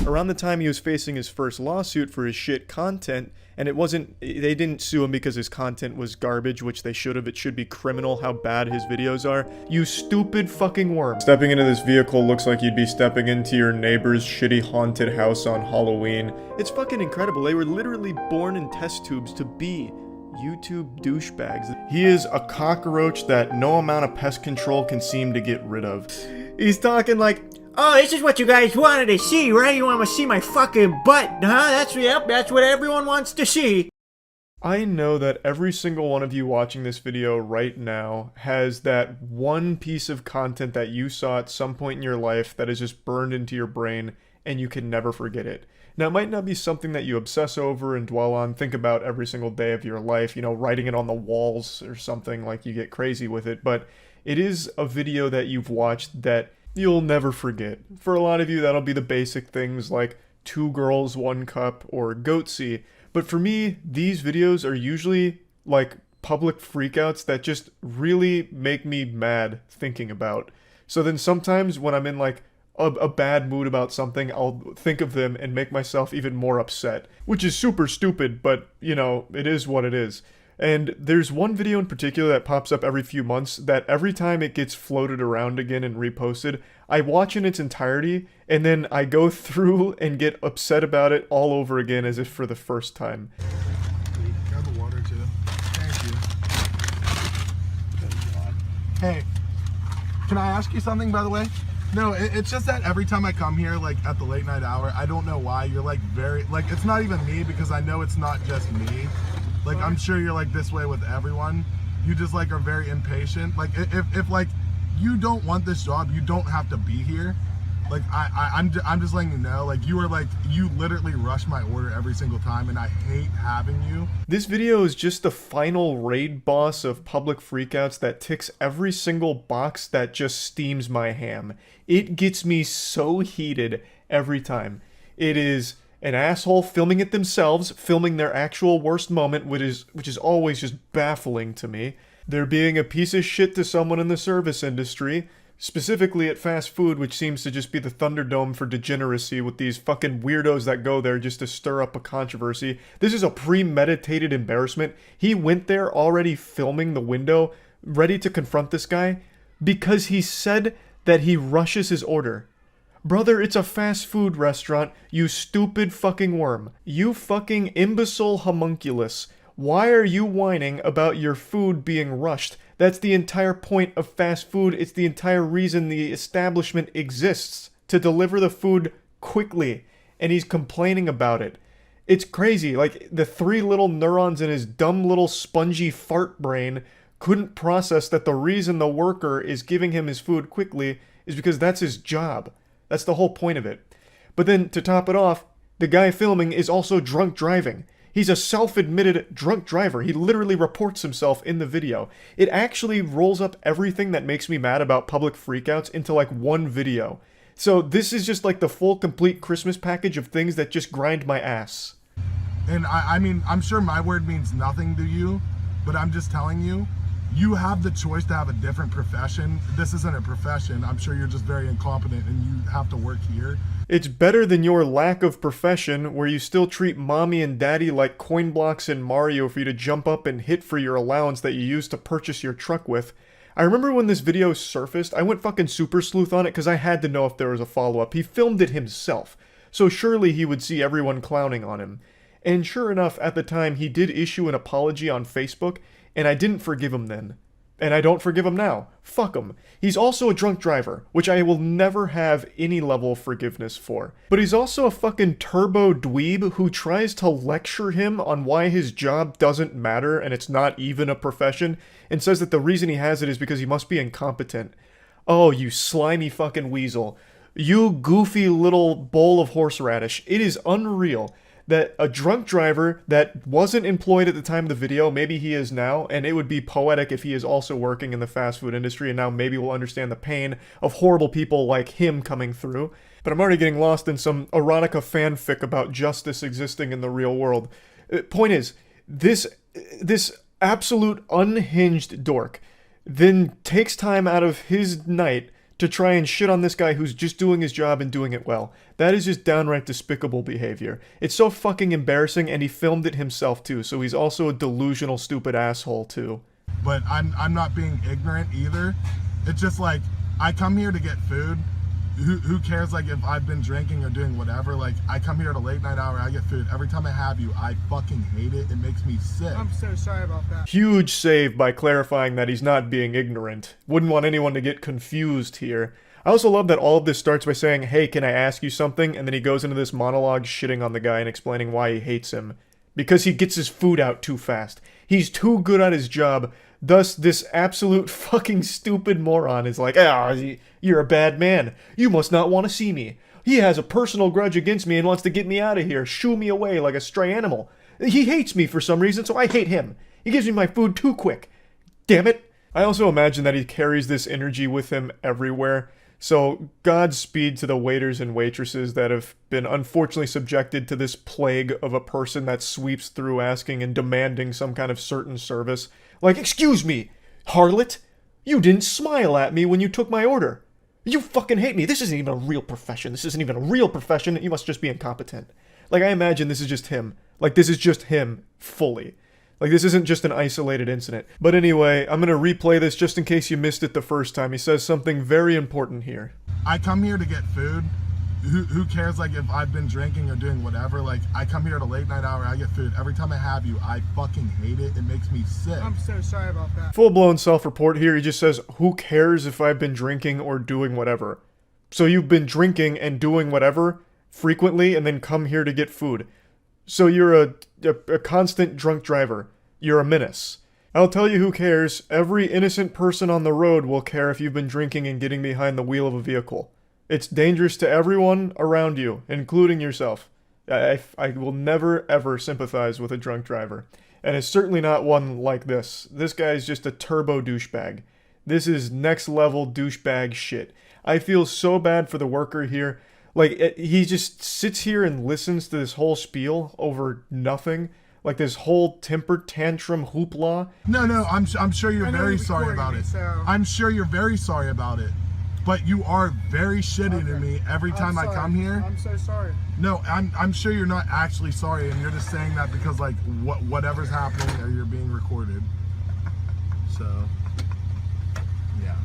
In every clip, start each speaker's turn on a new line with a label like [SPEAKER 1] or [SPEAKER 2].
[SPEAKER 1] Around the time he was facing his first lawsuit for his shit content, and they didn't sue him because his content was garbage, which they should have. It should be criminal how bad his videos are. You stupid fucking worm. Stepping into this vehicle looks like you'd be stepping into your neighbor's shitty haunted house on Halloween. It's fucking incredible. They were literally born in test tubes to be YouTube douchebags. He is a cockroach that no amount of pest control can seem to get rid of. He's talking like,
[SPEAKER 2] oh, this is what you guys wanted to see, right? You want to see my fucking butt, huh? That's what everyone wants to see.
[SPEAKER 1] I know that every single one of you watching this video right now has that one piece of content that you saw at some point in your life that is just burned into your brain and you can never forget it. Now, it might not be something that you obsess over and dwell on, think about every single day of your life, you know, writing it on the walls or something, like you get crazy with it, but it is a video that you've watched that you'll never forget. For a lot of you, that'll be the basic things like 2 girls, 1 cup, or Goatsy. But for me, these videos are usually like public freakouts that just really make me mad thinking about. So then sometimes when I'm in like a bad mood about something, I'll think of them and make myself even more upset. Which is super stupid, but you know, it is what it is. And there's one video in particular that pops up every few months that every time it gets floated around again and reposted, I watch in its entirety and then I go through and get upset about it all over again as if for the first time.
[SPEAKER 3] Grab the water too. Thank you. Hey, can I ask you something, by the way? No, it's just that every time I come here, like at the late night hour, I don't know why, you're like very, like it's not even me because I know it's not just me. Like, I'm sure you're like this way with everyone. You just like are very impatient. Like if like you don't want this job, you don't have to be here. Like I'm just letting you know, like you literally rush my order every single time and I hate having you.
[SPEAKER 1] This video is just the final raid boss of public freakouts that ticks every single box that just steams my ham. It gets me so heated every time. It is an asshole filming it themselves, filming their actual worst moment, which is always just baffling to me. They're being a piece of shit to someone in the service industry, specifically at fast food, which seems to just be the Thunderdome for degeneracy with these fucking weirdos that go there just to stir up a controversy. This is a premeditated embarrassment. He went there already filming the window, ready to confront this guy, because he said that he rushes his order. Brother, it's a fast food restaurant, you stupid fucking worm. You fucking imbecile homunculus. Why are you whining about your food being rushed? That's the entire point of fast food. It's the entire reason the establishment exists. To deliver the food quickly. And he's complaining about it. It's crazy. Like, the 3 little neurons in his dumb little spongy fart brain couldn't process that the reason the worker is giving him his food quickly is because that's his job. That's the whole point of it. But then, to top it off, the guy filming is also drunk driving. He's a self-admitted drunk driver. He literally reports himself in the video. It actually rolls up everything that makes me mad about public freakouts into like one video. So this is just like the full complete Christmas package of things that just grind my ass.
[SPEAKER 3] And I mean, I'm sure my word means nothing to you, but I'm just telling you, you have the choice to have a different profession. This isn't a profession. I'm sure you're just very incompetent and you have to work here.
[SPEAKER 1] It's better than your lack of profession where you still treat mommy and daddy like coin blocks in Mario for you to jump up and hit for your allowance that you use to purchase your truck with. I remember when this video surfaced, I went fucking super sleuth on it because I had to know if there was a follow-up. He filmed it himself, so surely he would see everyone clowning on him. And sure enough, at the time, he did issue an apology on Facebook, and I didn't forgive him then. And I don't forgive him now. Fuck him. He's also a drunk driver, which I will never have any level of forgiveness for. But he's also a fucking turbo dweeb who tries to lecture him on why his job doesn't matter and it's not even a profession, and says that the reason he has it is because he must be incompetent. Oh, you slimy fucking weasel. You goofy little bowl of horseradish. It is unreal that a drunk driver that wasn't employed at the time of the video, maybe he is now, and it would be poetic if he is also working in the fast food industry, and now maybe we'll understand the pain of horrible people like him coming through. But I'm already getting lost in some erotica fanfic about justice existing in the real world. Point is, this absolute unhinged dork then takes time out of his night to try and shit on this guy who's just doing his job and doing it well. That is just downright despicable behavior. It's so fucking embarrassing, and he filmed it himself too, so he's also a delusional, stupid asshole too.
[SPEAKER 3] But I'm not being ignorant either. It's just like, I come here to get food. Who cares, like, if I've been drinking or doing whatever? Like, I come here at a late night hour, I get food. Every time I have you, I fucking hate it. It makes me sick.
[SPEAKER 2] I'm so sorry about that.
[SPEAKER 1] Huge save by clarifying that he's not being ignorant. Wouldn't want anyone to get confused here. I also love that all of this starts by saying, hey, can I ask you something? And then he goes into this monologue shitting on the guy and explaining why he hates him. Because he gets his food out too fast. He's too good at his job. Thus, this absolute fucking stupid moron is like, you're a bad man. You must not want to see me. He has a personal grudge against me and wants to get me out of here, shoo me away like a stray animal. He hates me for some reason, so I hate him. He gives me my food too quick. Damn it. I also imagine that he carries this energy with him everywhere. So, Godspeed to the waiters and waitresses that have been unfortunately subjected to this plague of a person that sweeps through asking and demanding some kind of certain service. Like, excuse me, harlot, you didn't smile at me when you took my order. You fucking hate me. This isn't even a real profession. This isn't even a real profession. You must just be incompetent. Like, I imagine this is just him. Like, this is just him, fully. Like, this isn't just an isolated incident. But anyway, I'm gonna replay this just in case you missed it the first time. He says something very important here.
[SPEAKER 3] I come here to get food. Who cares, like, if I've been drinking or doing whatever? Like, I come here at a late night hour, I get food. Every time I have you, I fucking hate it. It makes me sick.
[SPEAKER 2] I'm so sorry about that.
[SPEAKER 1] Full-blown self-report here. He just says, who cares if I've been drinking or doing whatever? So you've been drinking and doing whatever frequently and then come here to get food. So you're a constant drunk driver. You're a menace. I'll tell you who cares. Every innocent person on the road will care if you've been drinking and getting behind the wheel of a vehicle. It's dangerous to everyone around you, including yourself. I will never, ever sympathize with a drunk driver. And it's certainly not one like this. This guy's just a turbo douchebag. This is next level douchebag shit. I feel so bad for the worker here. Like, he just sits here and listens to this whole spiel over nothing. Like, this whole temper tantrum hoopla.
[SPEAKER 3] No, I'm sure you're very sorry about it. I'm sure you're very sorry about it. But you are very shitty to me every time I come here.
[SPEAKER 2] I'm so sorry.
[SPEAKER 3] No, I'm sure you're not actually sorry, and you're just saying that because, like, whatever's happening or you're being recorded. So, yeah.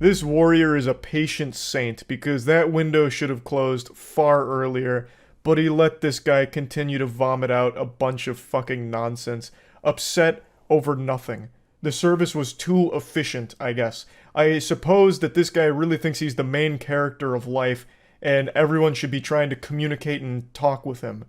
[SPEAKER 1] This warrior is a patient saint because that window should have closed far earlier, but he let this guy continue to vomit out a bunch of fucking nonsense, upset over nothing. The service was too efficient, I guess. I suppose that this guy really thinks he's the main character of life, and everyone should be trying to communicate and talk with him.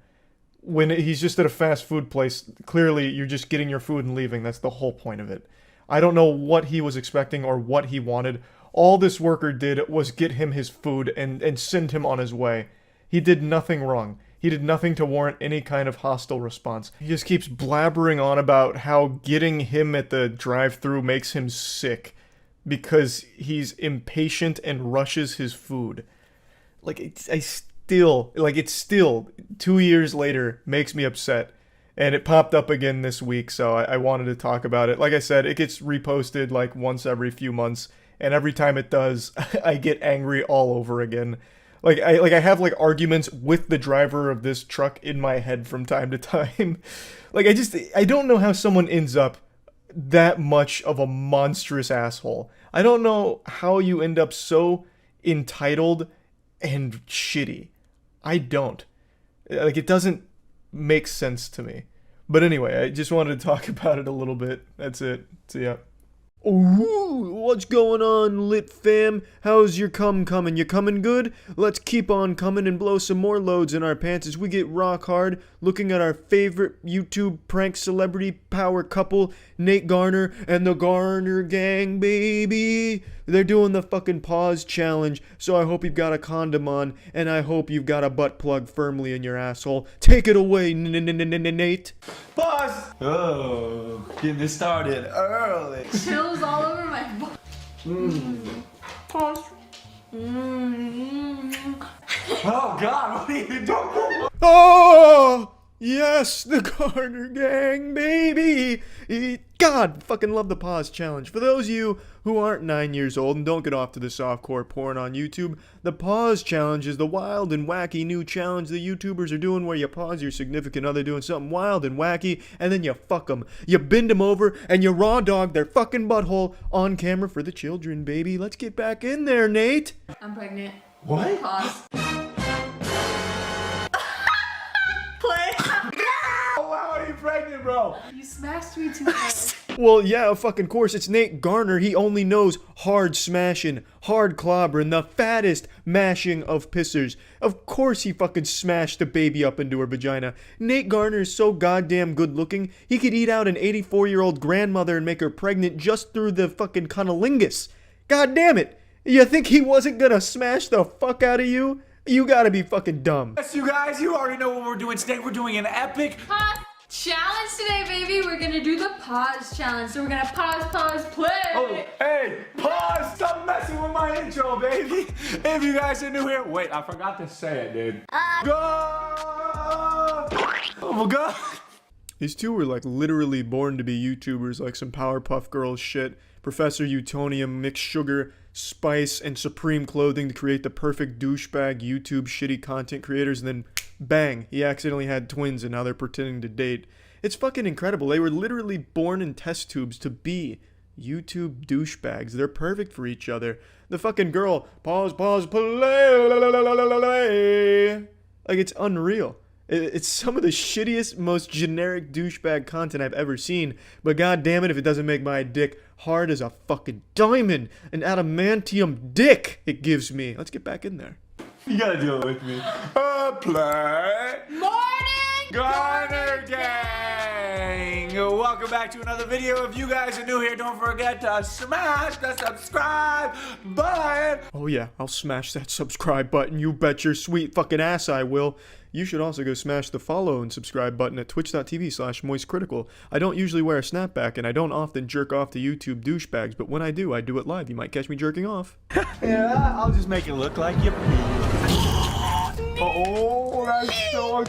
[SPEAKER 1] When he's just at a fast food place, clearly you're just getting your food and leaving. That's the whole point of it. I don't know what he was expecting or what he wanted. All this worker did was get him his food and send him on his way. He did nothing wrong. He did nothing to warrant any kind of hostile response. He just keeps blabbering on about how getting him at the drive-thru makes him sick because he's impatient and rushes his food. Like, it's still 2 years later makes me upset. And it popped up again this week, so I wanted to talk about it. Like I said, it gets reposted like once every few months, and every time it does, I get angry all over again. Like I have like arguments with the driver of this truck in my head from time to time. Like I don't know how someone ends up that much of a monstrous asshole. I don't know how you end up so entitled and shitty. I don't. Like, it doesn't make sense to me. But anyway, I just wanted to talk about it a little bit. That's it. See ya. Ooh, what's going on, lit fam? How's your cum coming? You coming good? Let's keep on coming and blow some more loads in our pants as we get rock hard looking at our favorite YouTube prank celebrity power couple, Nate Garner and the Garner Gang, baby. They're doing the fucking pause challenge, so I hope you've got a condom on, and I hope you've got a butt plug firmly in your asshole. Take it away, Nate.
[SPEAKER 4] Pause! Oh, getting this started early.
[SPEAKER 5] Chills all over my butt. Pause.
[SPEAKER 4] Oh God, what are you doing?
[SPEAKER 1] Oh! Yes, the Garner Gang, baby! God, fucking love the pause challenge. For those of you who aren't 9 years old and don't get off to the softcore porn on YouTube, the pause challenge is the wild and wacky new challenge the YouTubers are doing where you pause your significant other doing something wild and wacky and then you fuck them. You bend them over and you raw dog their fucking butthole on camera for the children, baby. Let's get back in there, Nate.
[SPEAKER 5] I'm pregnant.
[SPEAKER 3] What?
[SPEAKER 5] Pause. Play.
[SPEAKER 3] How are you pregnant, bro?
[SPEAKER 5] You smashed me too hard.
[SPEAKER 1] Well, yeah, of fucking course, it's Nate Garner. He only knows hard smashing, hard clobbering, the fattest mashing of pissers. Of course he fucking smashed the baby up into her vagina. Nate Garner is so goddamn good looking, he could eat out an 84-year-old grandmother and make her pregnant just through the fucking cunnilingus. God damn it. You think he wasn't gonna smash the fuck out of you? You gotta be fucking dumb.
[SPEAKER 4] Yes, you guys, you already know what we're doing today. We're doing an epic
[SPEAKER 5] Pause challenge today, baby. We're gonna do the pause challenge. So we're gonna pause, play.
[SPEAKER 4] Oh, hey, pause! Stop messing with my intro, baby! If you guys are new here, wait, I forgot to say it, dude. Go! Oh my god!
[SPEAKER 1] These two were like literally born to be YouTubers, like some Powerpuff Girls shit. Professor Utonium mixed sugar, spice, and supreme clothing to create the perfect douchebag YouTube shitty content creators, and then bang, he accidentally had twins and now they're pretending to date. It's fucking incredible. They were literally born in test tubes to be YouTube douchebags. They're perfect for each other. The fucking girl, pause, play. Like, it's unreal. It's some of the shittiest, most generic douchebag content I've ever seen, but god damn it if it doesn't make my dick hard as a fucking diamond, an adamantium dick it gives me. Let's get back in there.
[SPEAKER 4] You gotta deal with me. Play!
[SPEAKER 5] Morning!
[SPEAKER 4] Garner Gang! Welcome back to another video. If you guys are new here, don't forget to smash the subscribe button.
[SPEAKER 1] Oh yeah, I'll smash that subscribe button, you bet your sweet fucking ass I will. You should also go smash the follow and subscribe button at twitch.tv/moistcritical. I don't usually wear a snapback and I don't often jerk off to YouTube douchebags, but when I do it live. You might catch me jerking off.
[SPEAKER 4] Yeah, I'll just make it look like you. Oh, that's so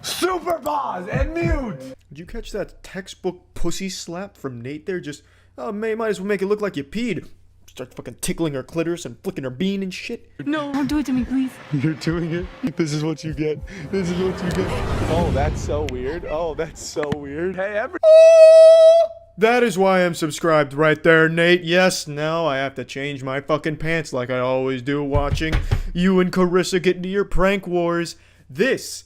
[SPEAKER 4] super pause and mute.
[SPEAKER 1] Did you catch that textbook pussy slap from Nate there? Just, oh, might as well make it look like you peed. Start fucking tickling her clitoris and flicking her bean and shit.
[SPEAKER 5] No, don't do it to me, please.
[SPEAKER 1] You're doing it? This is what you get. This is what you get. Oh, that's so weird. Oh, that's so weird.
[SPEAKER 4] Hey,
[SPEAKER 1] That is why I'm subscribed right there, Nate. Yes, now I have to change my fucking pants like I always do watching you and Carissa get into your prank wars. This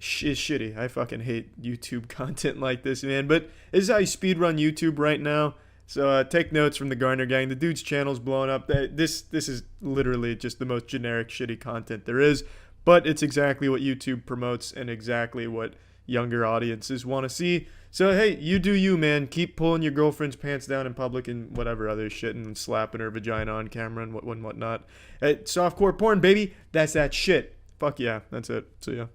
[SPEAKER 1] is shitty. I fucking hate YouTube content like this, man. But this is how you speedrun YouTube right now. So take notes from the Garner Gang. The dude's channel's blowing up. This is literally just the most generic shitty content there is. But it's exactly what YouTube promotes and exactly what younger audiences want to see. So hey, you do you, man. Keep pulling your girlfriend's pants down in public and whatever other shit and slapping her vagina on camera and whatnot. Hey, softcore porn, baby. That's that shit. Fuck yeah. That's it. So yeah.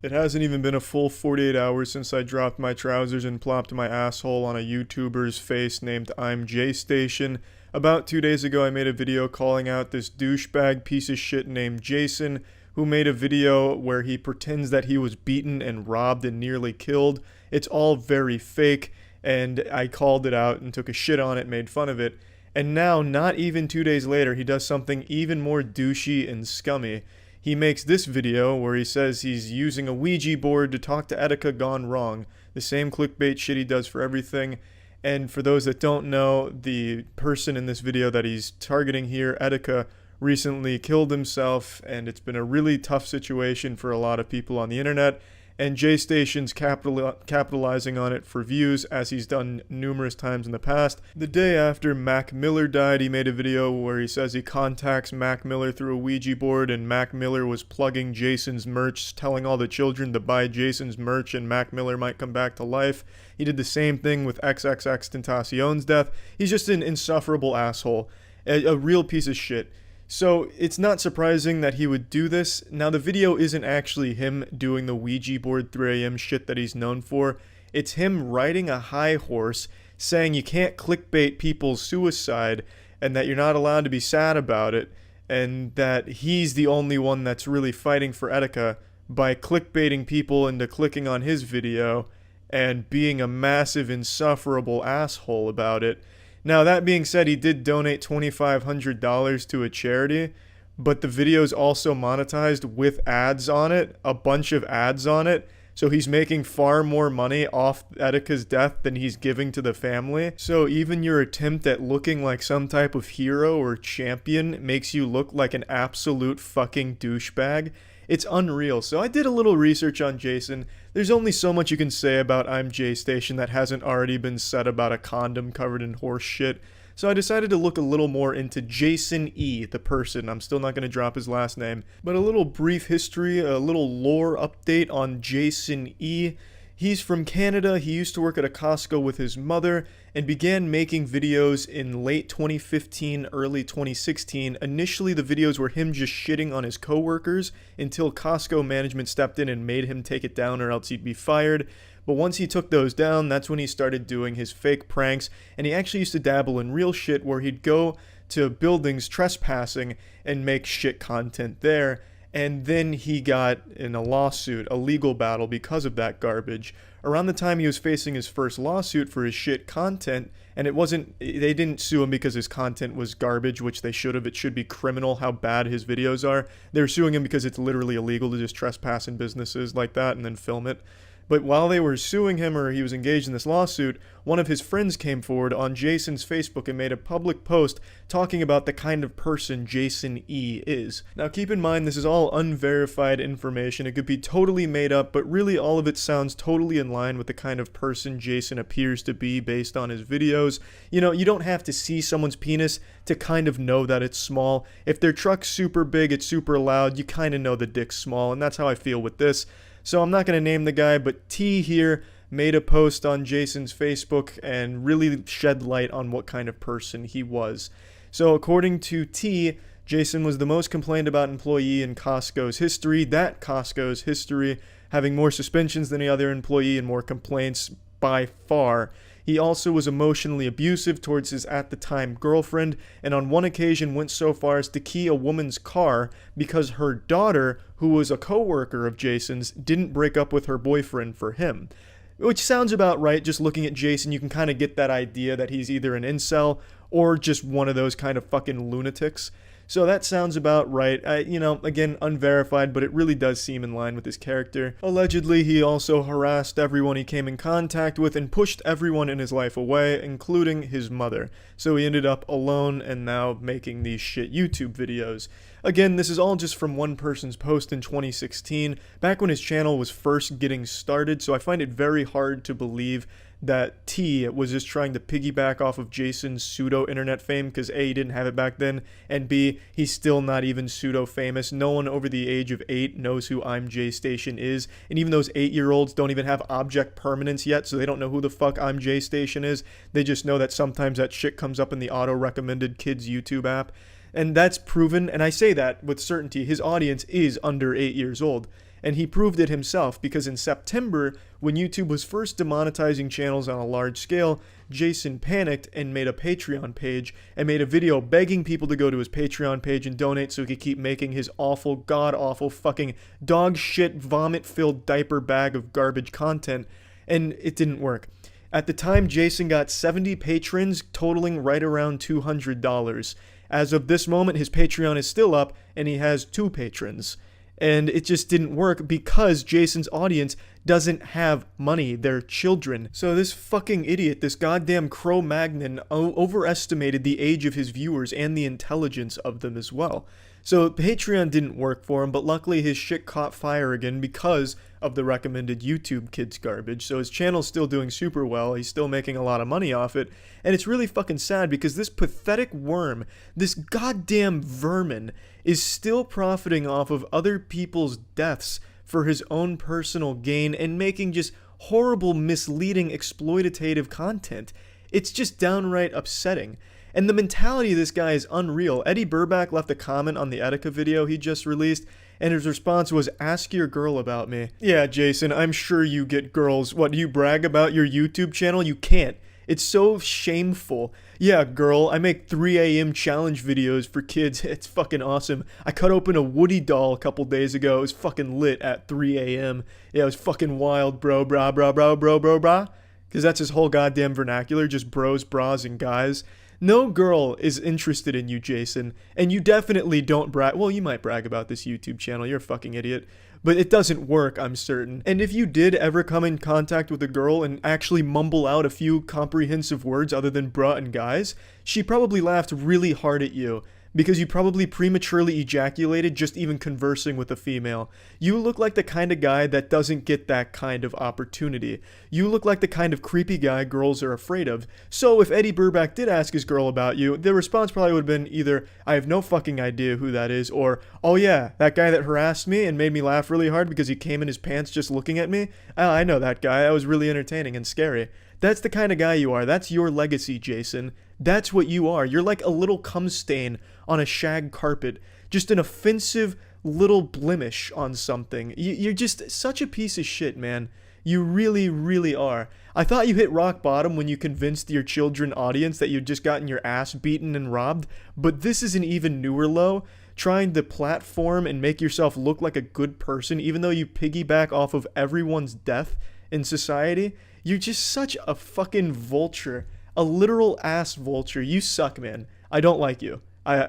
[SPEAKER 1] It hasn't even been a full 48 hours since I dropped my trousers and plopped my asshole on a YouTuber's face named I'm JStation. About 2 days ago, I made a video calling out this douchebag piece of shit named Jason, who made a video where he pretends that he was beaten and robbed and nearly killed. It's all very fake, and I called it out and took a shit on it, made fun of it. And now, not even 2 days later, he does something even more douchey and scummy. He makes this video where he says he's using a Ouija board to talk to Etika gone wrong. The same clickbait shit he does for everything. And for those that don't know, the person in this video that he's targeting here, Etika, recently killed himself, and it's been a really tough situation for a lot of people on the internet. And JStation's capitalizing on it for views, as he's done numerous times in the past. The day after Mac Miller died, he made a video where he says he contacts Mac Miller through a Ouija board, and Mac Miller was plugging Jason's merch, telling all the children to buy Jason's merch and Mac Miller might come back to life. He did the same thing with XXXTentacion's death. He's just an insufferable asshole. A real piece of shit. So it's not surprising that he would do this. Now the video isn't actually him doing the Ouija board 3 a.m. shit that he's known for. It's him riding a high horse saying you can't clickbait people's suicide and that you're not allowed to be sad about it, and that he's the only one that's really fighting for Etika by clickbaiting people into clicking on his video and being a massive insufferable asshole about it. Now, that being said, he did donate $2,500 to a charity, but the video's also monetized with ads on it, a bunch of ads on it. So he's making far more money off Etika's death than he's giving to the family. So even your attempt at looking like some type of hero or champion makes you look like an absolute fucking douchebag. It's unreal. So I did a little research on Jason. There's only so much you can say about I'm J Station that hasn't already been said about a condom covered in horse shit. So I decided to look a little more into Jason E, the person. I'm still not going to drop his last name. But a little brief history, a little lore update on Jason E. He's from Canada. He used to work at a Costco with his mother and began making videos in late 2015, early 2016. Initially, the videos were him just shitting on his coworkers until Costco management stepped in and made him take it down or else he'd be fired. But once he took those down, that's when he started doing his fake pranks, and he actually used to dabble in real shit where he'd go to buildings trespassing and make shit content there. And then he got in a lawsuit, a legal battle because of that garbage. Around the time he was facing his first lawsuit for his shit content, and they didn't sue him because his content was garbage, which they should have. It should be criminal how bad his videos are. They're suing him because it's literally illegal to just trespass in businesses like that and then film it. But while they were suing him, or he was engaged in this lawsuit, one of his friends came forward on Jason's Facebook and made a public post talking about the kind of person Jason E is. Now keep in mind, this is all unverified information. It could be totally made up, but really all of it sounds totally in line with the kind of person Jason appears to be based on his videos. You know, you don't have to see someone's penis to kind of know that it's small. If their truck's super big, it's super loud, you kind of know the dick's small, and that's how I feel with this. So I'm not going to name the guy, but T here made a post on Jason's Facebook and really shed light on what kind of person he was. So according to T, Jason was the most complained about employee in Costco's history, having more suspensions than any other employee and more complaints by far. He also was emotionally abusive towards his at-the-time girlfriend, and on one occasion went so far as to key a woman's car because her daughter, who was a co-worker of Jason's, didn't break up with her boyfriend for him. Which sounds about right. Just looking at Jason, you can kind of get that idea that he's either an incel or just one of those kind of fucking lunatics. So that sounds about right. Again, unverified, but it really does seem in line with his character. Allegedly, he also harassed everyone he came in contact with and pushed everyone in his life away, including his mother. So he ended up alone and now making these shit YouTube videos. Again, this is all just from one person's post in 2016, back when his channel was first getting started, so I find it very hard to believe that T was just trying to piggyback off of Jason's pseudo-internet fame, because A, he didn't have it back then, and B, he's still not even pseudo-famous. No one over the age of 8 knows who I'm J Station is, and even those 8-year-olds don't even have object permanence yet, so they don't know who the fuck I'm J Station is. They just know that sometimes that shit comes up in the auto-recommended kids YouTube app, and that's proven, and I say that with certainty. His audience is under 8 years old. And he proved it himself, because in September, when YouTube was first demonetizing channels on a large scale, Jason panicked and made a Patreon page and made a video begging people to go to his Patreon page and donate so he could keep making his awful, god-awful, fucking dog shit, vomit-filled diaper bag of garbage content, and it didn't work. At the time, Jason got 70 patrons, totaling right around $200. As of this moment, his Patreon is still up, and he has 2 patrons. And it just didn't work because Jason's audience doesn't have money. They're children. So this fucking idiot, this goddamn Cro-Magnon, overestimated the age of his viewers and the intelligence of them as well. So Patreon didn't work for him, but luckily his shit caught fire again because of the recommended YouTube kids garbage. So his channel's still doing super well. He's still making a lot of money off it. And it's really fucking sad because this pathetic worm, this goddamn vermin, is still profiting off of other people's deaths for his own personal gain and making just horrible, misleading, exploitative content. It's just downright upsetting. And the mentality of this guy is unreal. Eddie Burback left a comment on the Etika video he just released, and his response was, "Ask your girl about me." Yeah, Jason, I'm sure you get girls. What, do you brag about your YouTube channel? You can't. It's so shameful. Yeah, girl, I make 3 a.m. challenge videos for kids. It's fucking awesome. I cut open a Woody doll a couple days ago. It was fucking lit at 3 a.m. Yeah, it was fucking wild, bro, brah, brah, bro, bro, bro, brah. Because that's his whole goddamn vernacular, just bros, bras, and guys. No girl is interested in you, Jason. And you definitely don't brag. Well, you might brag about this YouTube channel. You're a fucking idiot. But it doesn't work, I'm certain. And if you did ever come in contact with a girl and actually mumble out a few comprehensive words other than bruh and guys, she probably laughed really hard at you. Because you probably prematurely ejaculated just even conversing with a female. You look like the kind of guy that doesn't get that kind of opportunity. You look like the kind of creepy guy girls are afraid of. So if Eddie Burback did ask his girl about you, the response probably would have been either, I have no fucking idea who that is, or, oh yeah, that guy that harassed me and made me laugh really hard because he came in his pants just looking at me? Oh, I know that guy. That was really entertaining and scary. That's the kind of guy you are. That's your legacy, Jason. That's what you are. You're like a little cum stain on a shag carpet. Just an offensive little blemish on something. You're just such a piece of shit, man. You really, really are. I thought you hit rock bottom when you convinced your children audience that you'd just gotten your ass beaten and robbed, but this is an even newer low. Trying to platform and make yourself look like a good person even though you piggyback off of everyone's death in society. You're just such a fucking vulture. A literal ass vulture. You suck, man. I don't like you.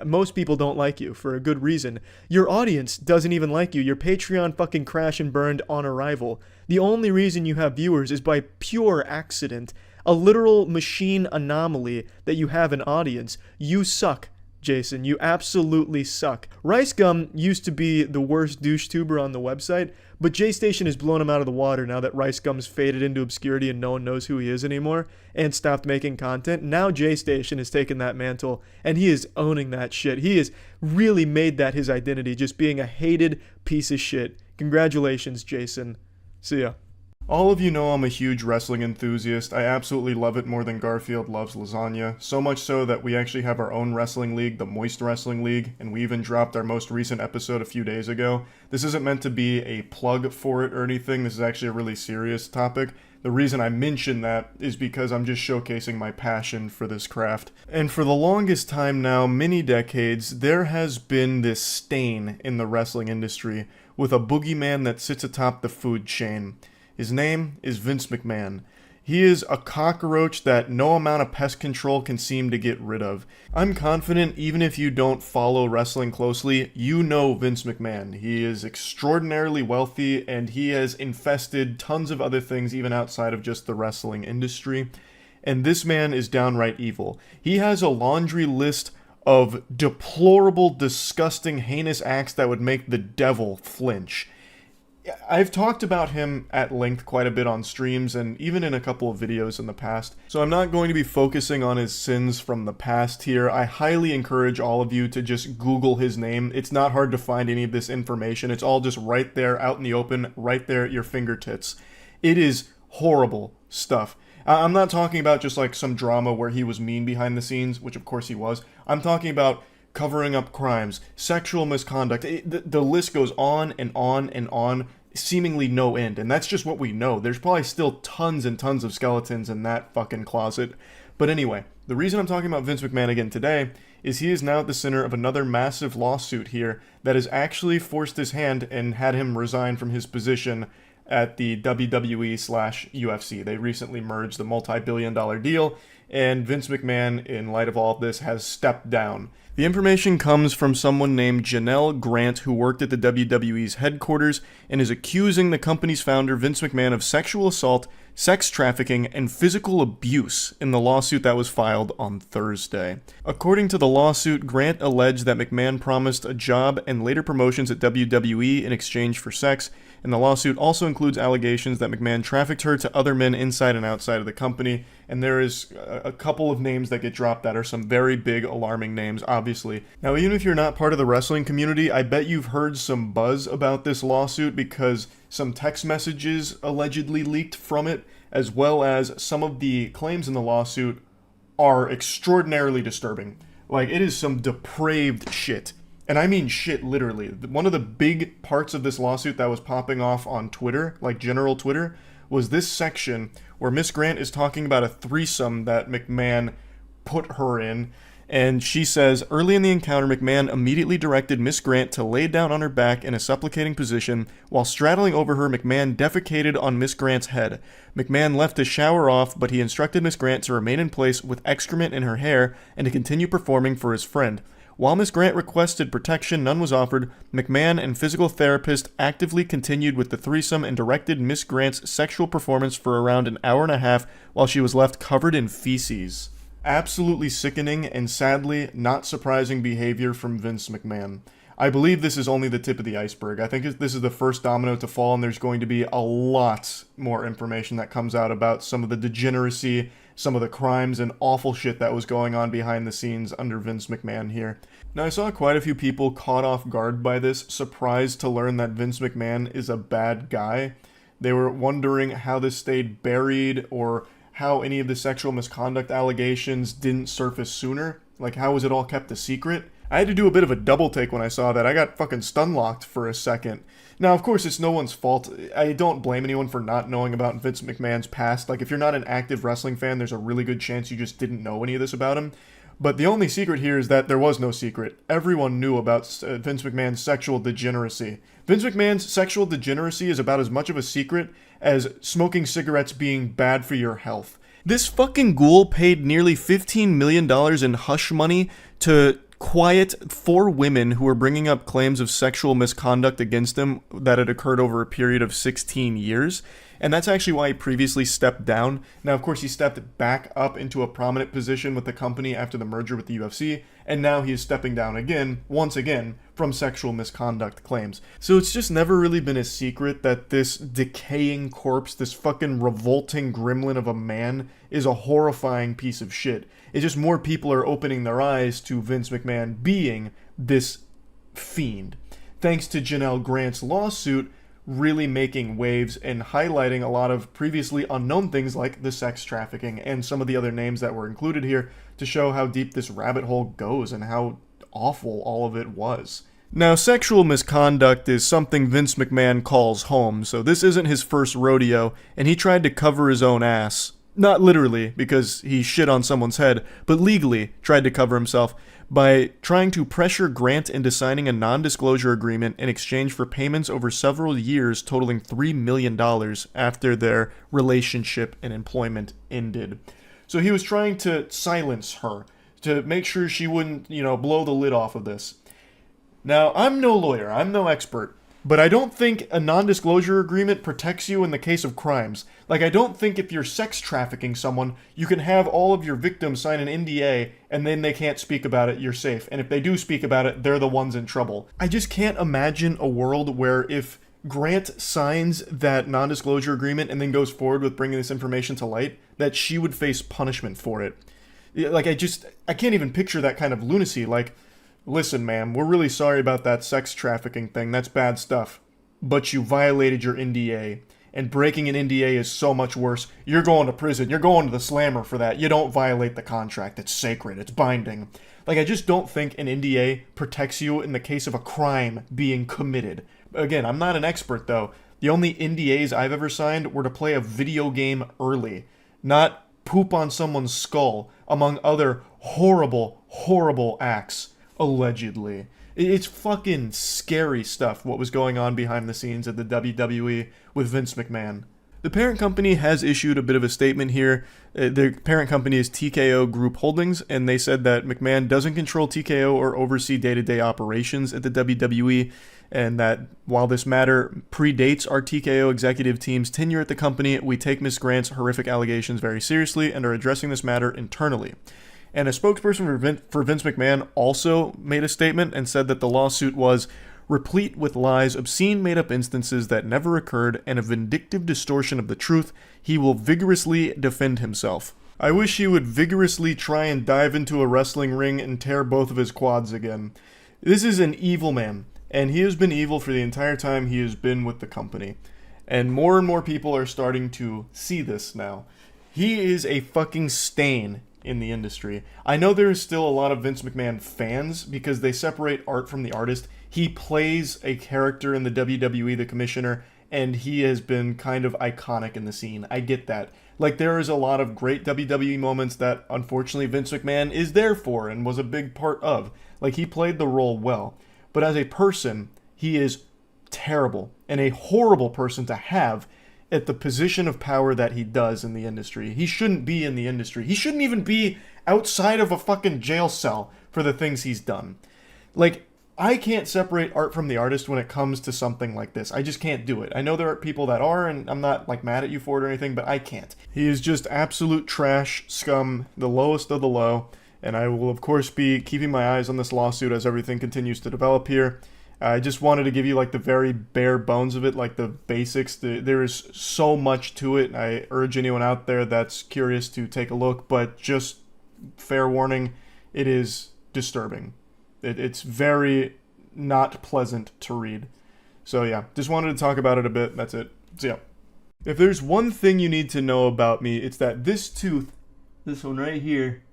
[SPEAKER 1] Most people don't like you for a good reason. Your audience doesn't even like you. Your Patreon fucking crashed and burned on arrival. The only reason you have viewers is by pure accident. A literal machine anomaly that you have an audience. You suck, Jason. You absolutely suck. Rice Gum used to be the worst douche tuber on the website, but J-Station has blown him out of the water now that Rice Gum's faded into obscurity and no one knows who he is anymore and stopped making content. Now J-Station has taken that mantle and he is owning that shit. He has really made that his identity, just being a hated piece of shit. Congratulations, Jason. See ya. All of you know I'm a huge wrestling enthusiast. I absolutely love it more than Garfield loves lasagna. So much so that we actually have our own wrestling league, the Moist Wrestling League, and we even dropped our most recent episode a few days ago. This isn't meant to be a plug for it or anything. This is actually a really serious topic. The reason I mention that is because I'm just showcasing my passion for this craft. And for the longest time now, many decades, there has been this stain in the wrestling industry with a boogeyman that sits atop the food chain. His name is Vince McMahon. He is a cockroach that no amount of pest control can seem to get rid of. I'm confident even if you don't follow wrestling closely, you know Vince McMahon. He is extraordinarily wealthy and he has infested tons of other things even outside of just the wrestling industry. And this man is downright evil. He has a laundry list of deplorable, disgusting, heinous acts that would make the devil flinch. I've talked about him at length quite a bit on streams and even in a couple of videos in the past, so I'm not going to be focusing on his sins from the past here. I highly encourage all of you to just Google his name. It's not hard to find any of this information. It's all just right there out in the open, right there at your fingertips. It is horrible stuff. I'm not talking about just like some drama where he was mean behind the scenes, which of course he was. I'm talking about covering up crimes, sexual misconduct. The list goes on and on and on, seemingly no end. And that's just what we know. There's probably still tons and tons of skeletons in that fucking closet. But anyway, the reason I'm talking about Vince McMahon again today is he is now at the center of another massive lawsuit here that has actually forced his hand and had him resign from his position at the WWE/UFC. They recently merged the multi-billion-dollar deal, and Vince McMahon, in light of all of this, has stepped down. The information comes from someone named Janelle Grant, who worked at the WWE's headquarters and is accusing the company's founder, Vince McMahon, of sexual assault, sex trafficking, and physical abuse in the lawsuit that was filed on Thursday. According to the lawsuit, Grant alleged that McMahon promised a job and later promotions at WWE in exchange for sex, and the lawsuit also includes allegations that McMahon trafficked her to other men inside and outside of the company, and there is a couple of names that get dropped that are some very big, alarming names, obviously. Now, even if you're not part of the wrestling community, I bet you've heard some buzz about this lawsuit because some text messages allegedly leaked from it, as well as some of the claims in the lawsuit are extraordinarily disturbing. Like, it is some depraved shit. And I mean shit, literally. One of the big parts of this lawsuit that was popping off on Twitter, like general Twitter, was this section where Miss Grant is talking about a threesome that McMahon put her in. And she says, early in the encounter, McMahon immediately directed Miss Grant to lay down on her back in a supplicating position. While straddling over her, McMahon defecated on Miss Grant's head. McMahon left to shower off, but he instructed Miss Grant to remain in place with excrement in her hair and to continue performing for his friend. While Miss Grant requested protection, none was offered. McMahon and physical therapist actively continued with the threesome and directed Miss Grant's sexual performance for around an hour and a half while she was left covered in feces. Absolutely sickening and sadly not surprising behavior from Vince McMahon. I believe this is only the tip of the iceberg. I think this is the first domino to fall, and there's going to be a lot more information that comes out about some of the degeneracy, some of the crimes and awful shit that was going on behind the scenes under Vince McMahon here. Now, I saw quite a few people caught off guard by this, surprised to learn that Vince McMahon is a bad guy. They were wondering how this stayed buried or how any of the sexual misconduct allegations didn't surface sooner. Like, how was it all kept a secret? I had to do a bit of a double take when I saw that. I got fucking stun-locked for a second. Now, of course, it's no one's fault. I don't blame anyone for not knowing about Vince McMahon's past. Like, if you're not an active wrestling fan, there's a really good chance you just didn't know any of this about him. But the only secret here is that there was no secret. Everyone knew about Vince McMahon's sexual degeneracy. Vince McMahon's sexual degeneracy is about as much of a secret as smoking cigarettes being bad for your health. This fucking ghoul paid nearly $15 million in hush money to quiet 4 women who were bringing up claims of sexual misconduct against him that had occurred over a period of 16 years. And that's actually why he previously stepped down. Now, of course, he stepped back up into a prominent position with the company after the merger with the UFC, and now he is stepping down again, once again, from sexual misconduct claims. So it's just never really been a secret that this decaying corpse, this fucking revolting gremlin of a man, is a horrifying piece of shit. It's just more people are opening their eyes to Vince McMahon being this fiend. Thanks to Janelle Grant's lawsuit, really making waves and highlighting a lot of previously unknown things like the sex trafficking and some of the other names that were included here to show how deep this rabbit hole goes and how awful all of it was. Now, sexual misconduct is something Vince McMahon calls home, so this isn't his first rodeo, and he tried to cover his own ass. Not literally, because he shit on someone's head, but legally tried to cover himself by trying to pressure Grant into signing a non-disclosure agreement in exchange for payments over several years totaling $3 million after their relationship and employment ended. So he was trying to silence her, to make sure she wouldn't, blow the lid off of this. Now, I'm no lawyer, I'm no expert, but I don't think a non-disclosure agreement protects you in the case of crimes. Like, I don't think if you're sex trafficking someone, you can have all of your victims sign an NDA and then they can't speak about it, you're safe. And if they do speak about it, they're the ones in trouble. I just can't imagine a world where if Grant signs that non-disclosure agreement and then goes forward with bringing this information to light, that she would face punishment for it. Like, I can't even picture that kind of lunacy. Like, listen, ma'am, we're really sorry about that sex trafficking thing. That's bad stuff. But you violated your NDA. And breaking an NDA is so much worse. You're going to prison. You're going to the slammer for that. You don't violate the contract. It's sacred. It's binding. Like, I just don't think an NDA protects you in the case of a crime being committed. Again, I'm not an expert, though. The only NDAs I've ever signed were to play a video game early, not poop on someone's skull, among other horrible, horrible acts. Allegedly. It's fucking scary stuff what was going on behind the scenes at the WWE with Vince McMahon. The parent company has issued a bit of a statement here. The parent company is TKO Group Holdings, and they said that McMahon doesn't control TKO or oversee day-to-day operations at the WWE, and that while this matter predates our TKO executive team's tenure at the company, we take Ms. Grant's horrific allegations very seriously and are addressing this matter internally. And a spokesperson for Vince McMahon also made a statement and said that the lawsuit was replete with lies, obscene made-up instances that never occurred, and a vindictive distortion of the truth. He will vigorously defend himself. I wish he would vigorously try and dive into a wrestling ring and tear both of his quads again. This is an evil man, and he has been evil for the entire time he has been with the company. And more people are starting to see this now. He is a fucking stain in the industry. I know there is still a lot of Vince McMahon fans because they separate art from the artist. he plays a character in the WWE, the commissioner, and he has been kind of iconic in the scene. I get that. Like, there is a lot of great WWE moments that, unfortunately, Vince McMahon is there for and was a big part of. Like, he played the role well. But as a person, he is terrible and a horrible person to have at the position of power that he does in the industry. He shouldn't be in the industry. He shouldn't even be outside of a fucking jail cell for the things he's done. Like, I can't separate art from the artist when it comes to something like this. I just can't do it. I know there are people that are, and I'm not, like, mad at you for it or anything, but I can't. He is just absolute trash, scum, the lowest of the low, and I will, of course, be keeping my eyes on this lawsuit as everything continues to develop here. I just wanted to give you, like, the very bare bones of it, like, the basics. There is so much to it. I urge anyone out there that's curious to take a look, but just fair warning, it is disturbing. It's very not pleasant to read. So yeah, just wanted to talk about it a bit. That's it. So yeah. If there's one thing you need to know about me, it's that this tooth, this one right here,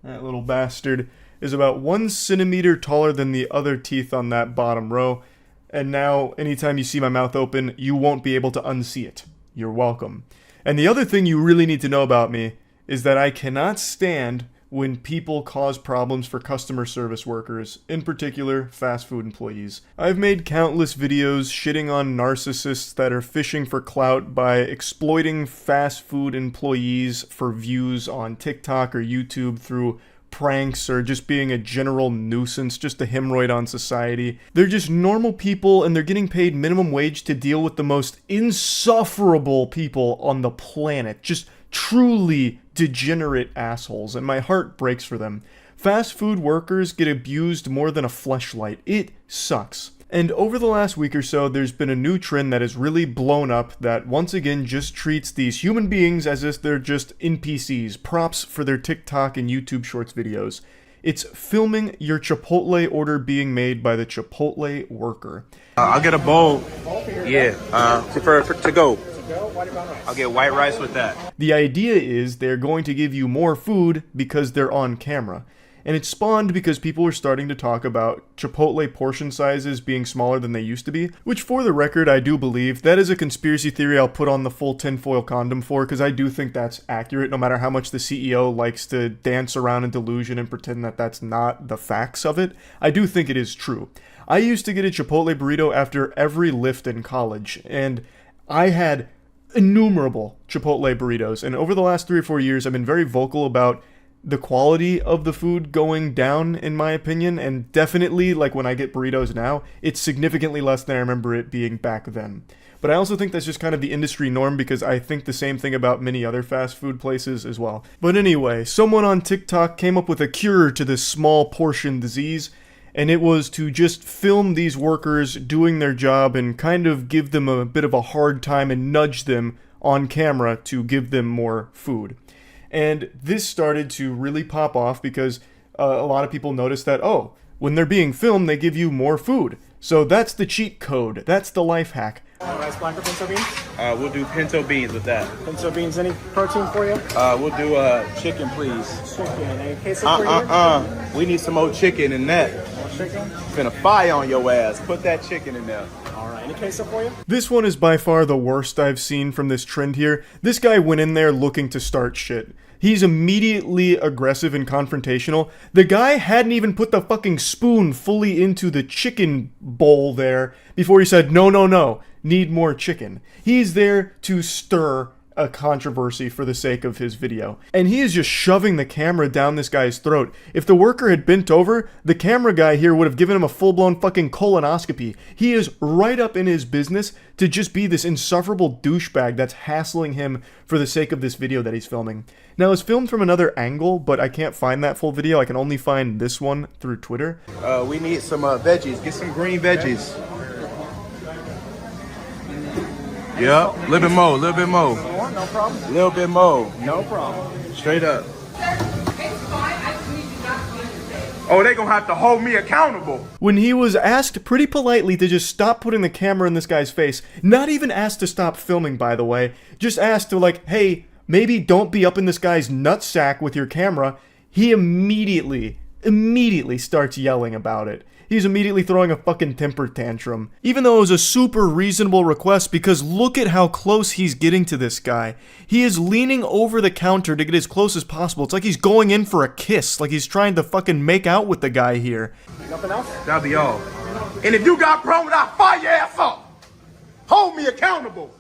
[SPEAKER 1] that little bastard, is about 1 centimeter taller than the other teeth on that bottom row. And now, anytime you see my mouth open, you won't be able to unsee it. You're welcome. And the other thing you really need to know about me is that I cannot stand when people cause problems for customer service workers, in particular, fast food employees. I've made countless videos shitting on narcissists that are fishing for clout by exploiting fast food employees for views on TikTok or YouTube through pranks or just being a general nuisance, just a hemorrhoid on society. They're just normal people and they're getting paid minimum wage to deal with the most insufferable people on the planet. Just truly degenerate assholes, and my heart breaks for them. Fast food workers get abused more than a fleshlight. It sucks. And over the last week or so, there's been a new trend that has really blown up that once again just treats these human beings as if they're just NPCs, props for their TikTok and YouTube Shorts videos. It's filming your Chipotle order being made by the Chipotle worker.
[SPEAKER 6] I'll get a bowl. Yeah, for to go. I'll get white rice with that.
[SPEAKER 1] The idea is they're going to give you more food because they're on camera. And it spawned because people were starting to talk about Chipotle portion sizes being smaller than they used to be, which for the record I do believe. That is a conspiracy theory I'll put on the full tinfoil condom for, because I do think that's accurate no matter how much the CEO likes to dance around in delusion and pretend that that's not the facts of it. I do think it is true. I used to get a Chipotle burrito after every lift in college, and I had innumerable Chipotle burritos, and over the last 3 or 4 years I've been very vocal about the quality of the food going down, in my opinion, and definitely, like, when I get burritos now, it's significantly less than I remember it being back then. But I also think that's just kind of the industry norm, because I think the same thing about many other fast food places as well. But anyway, someone on TikTok came up with a cure to this small portion disease, and it was to just film these workers doing their job and kind of give them a bit of a hard time and nudge them on camera to give them more food. And this started to really pop off because a lot of people noticed that, oh, when they're being filmed, they give you more food. So that's the cheat code. That's the life hack.
[SPEAKER 7] Rice blank or pinto beans?
[SPEAKER 6] We'll do pinto beans with that.
[SPEAKER 7] Pinto beans, any protein for you?
[SPEAKER 6] We'll do chicken, please.
[SPEAKER 7] Chicken. Any queso for you?
[SPEAKER 6] We need some more chicken in that.
[SPEAKER 7] More chicken?
[SPEAKER 6] Finna fire on your ass. Put that chicken in there.
[SPEAKER 7] All right. Any queso for you?
[SPEAKER 1] This one is by far the worst I've seen from this trend here. This guy went in there looking to start shit. He's immediately aggressive and confrontational. The guy hadn't even put the fucking spoon fully into the chicken bowl there before he said, no, no, no, need more chicken. He's there to stir a controversy for the sake of his video. And he is just shoving the camera down this guy's throat. If the worker had bent over, the camera guy here would have given him a full-blown fucking colonoscopy. He is right up in his business to just be this insufferable douchebag that's hassling him for the sake of this video that he's filming. Now, it's filmed from another angle, but I can't find that full video. I can only find this one through Twitter.
[SPEAKER 6] We need some veggies. Get some green veggies. Yep, little bit more, little bit more.
[SPEAKER 7] No problem.
[SPEAKER 6] Little bit more.
[SPEAKER 7] No problem.
[SPEAKER 6] Straight up. Oh, they gonna have to hold me accountable.
[SPEAKER 1] When he was asked pretty politely to just stop putting the camera in this guy's face, not even asked to stop filming, by the way, just asked to, like, hey, maybe don't be up in this guy's nutsack with your camera, he immediately immediately starts yelling about it. He's immediately throwing a fucking temper tantrum. Even though it was a super reasonable request, because look at how close he's getting to this guy. He is leaning over the counter to get as close as possible. It's like he's going in for a kiss. Like he's trying to fucking make out with the guy here.
[SPEAKER 7] Nothing else?
[SPEAKER 6] That'll be all.
[SPEAKER 3] And if you got problems, I'll fire your ass up. Hold me accountable.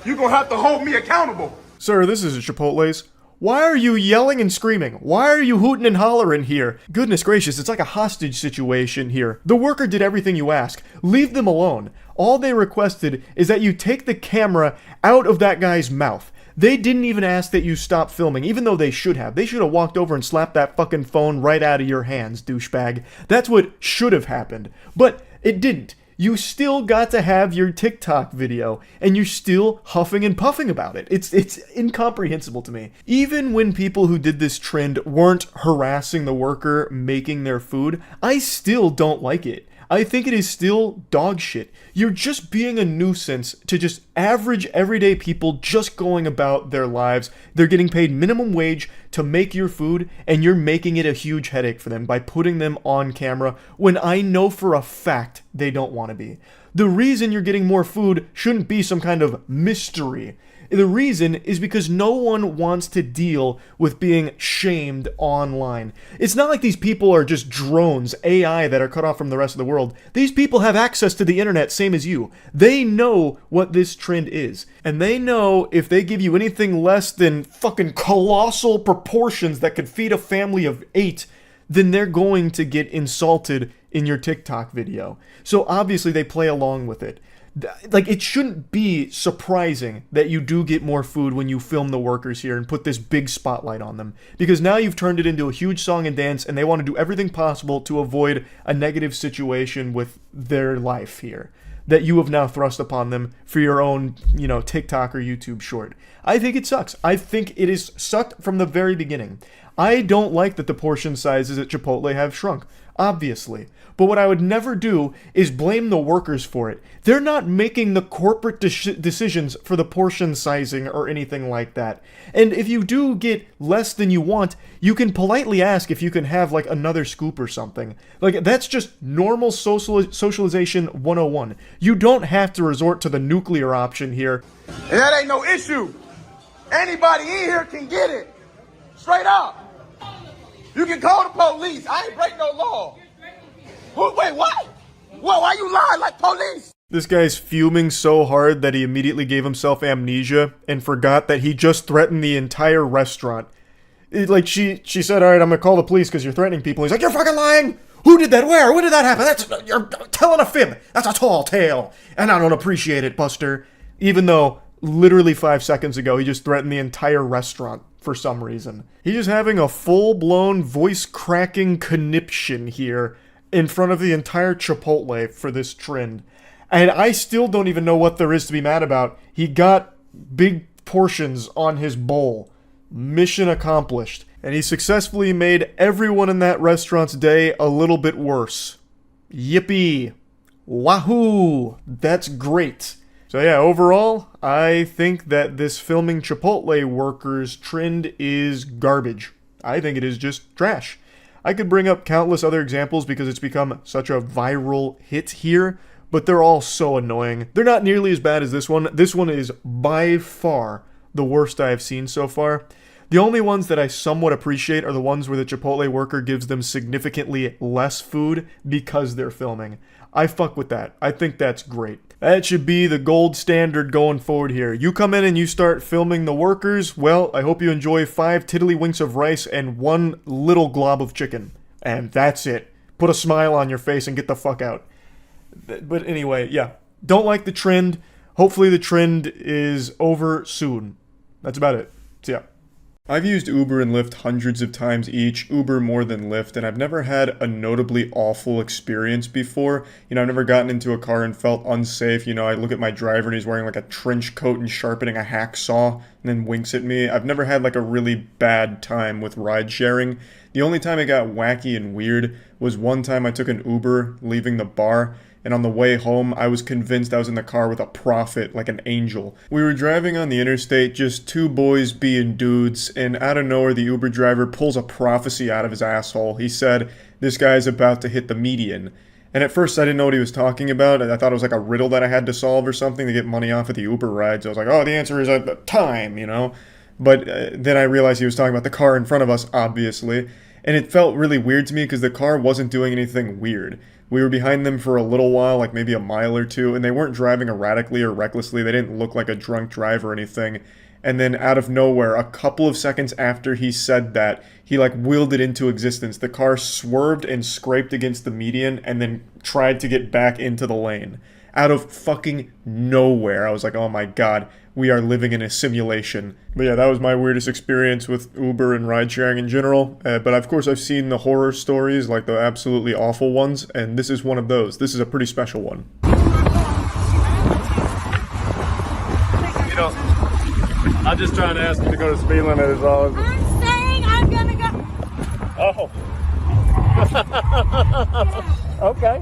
[SPEAKER 3] You're gonna have to hold me accountable.
[SPEAKER 1] Sir, this is Chipotle's. Why are you yelling and screaming? Why are you hooting and hollering here? Goodness gracious, it's like a hostage situation here. The worker did everything you ask. Leave them alone. All they requested is that you take the camera out of that guy's mouth. They didn't even ask that you stop filming, even though they should have. They should have walked over and slapped that fucking phone right out of your hands, douchebag. That's what should have happened. But it didn't. You still got to have your TikTok video, and you're still huffing and puffing about it. It's incomprehensible to me. Even when people who did this trend weren't harassing the worker making their food, I still don't like it. I think it is still dog shit. You're just being a nuisance to just average everyday people just going about their lives. They're getting paid minimum wage to make your food, and you're making it a huge headache for them by putting them on camera when I know for a fact they don't want to be. The reason you're getting more food shouldn't be some kind of mystery. The reason is because no one wants to deal with being shamed online. It's not like these people are just drones, AI, that are cut off from the rest of the world. These people have access to the internet, same as you. They know what this trend is. And they know if they give you anything less than fucking colossal proportions that could feed a family of 8, then they're going to get insulted in your TikTok video. So obviously they play along with it. Like, it shouldn't be surprising that you do get more food when you film the workers here and put this big spotlight on them. Because now you've turned it into a huge song and dance, and they want to do everything possible to avoid a negative situation with their life here that you have now thrust upon them for your own, TikTok or YouTube short. I think it sucks. I think it is sucked from the very beginning. I don't like that the portion sizes at Chipotle have shrunk, obviously. But what I would never do is blame the workers for it. They're not making the corporate decisions for the portion sizing or anything like that. And if you do get less than you want, you can politely ask if you can have like another scoop or something. Like, that's just normal socialization 101. You don't have to resort to the nuclear option here.
[SPEAKER 3] And that ain't no issue. Anybody in here can get it. Straight up. You can call the police. I ain't break no law. Wait, what? Whoa, why you lying like police?
[SPEAKER 1] This guy's fuming so hard that he immediately gave himself amnesia and forgot that he just threatened the entire restaurant. She said, all right, I'm gonna call the police because you're threatening people. He's like, you're fucking lying! Who did that? Where? When did that happen? You're telling a fib. That's a tall tale. And I don't appreciate it, Buster. Even though, literally 5 seconds ago, he just threatened the entire restaurant for some reason. He's just having a full-blown voice-cracking conniption here in front of the entire Chipotle for this trend. And I still don't even know what there is to be mad about. He got big portions on his bowl. Mission accomplished. And he successfully made everyone in that restaurant's day a little bit worse. Yippee. Wahoo! That's great. So yeah, overall, I think that this filming Chipotle workers trend is garbage. I think it is just trash. I could bring up countless other examples because it's become such a viral hit here, but they're all so annoying. They're not nearly as bad as this one. This one is by far the worst I have seen so far. The only ones that I somewhat appreciate are the ones where the Chipotle worker gives them significantly less food because they're filming. I fuck with that. I think that's great. That should be the gold standard going forward here. You come in and you start filming the workers, well, I hope you enjoy 5 tiddlywinks of rice and 1 little glob of chicken. And that's it. Put a smile on your face and get the fuck out. But anyway, yeah. Don't like the trend. Hopefully the trend is over soon. That's about it. So yeah. I've used Uber and Lyft hundreds of times each, Uber more than Lyft, and I've never had a notably awful experience before. I've never gotten into a car and felt unsafe. I look at my driver and he's wearing like a trench coat and sharpening a hacksaw and then winks at me. I've never had like a really bad time with ride sharing. The only time it got wacky and weird was one time I took an Uber leaving the bar, and on the way home, I was convinced I was in the car with a prophet, like an angel. We were driving on the interstate, just two boys being dudes, and out of nowhere, the Uber driver pulls a prophecy out of his asshole. He said, "This guy's about to hit the median." And at first, I didn't know what he was talking about. I thought it was like a riddle that I had to solve or something to get money off of the Uber rides. I was like, oh, the answer is time, you know? But then I realized he was talking about the car in front of us, obviously. And it felt really weird to me because the car wasn't doing anything weird. We were behind them for a little while, like maybe a mile or two, and they weren't driving erratically or recklessly. They didn't look like a drunk driver or anything. And then out of nowhere, a couple of seconds after he said that, he like willed it into existence. The car swerved and scraped against the median and then tried to get back into the lane. Out of fucking nowhere. I was like, oh my god, we are living in a simulation. But yeah, that was my weirdest experience with Uber and ride sharing in general. But of course I've seen the horror stories, like the absolutely awful ones, and this is one of those. This is a pretty special one.
[SPEAKER 8] You know, I'm just trying to ask you to go to speed limit is all.
[SPEAKER 9] I'm saying I'm gonna go.
[SPEAKER 8] Oh. Okay.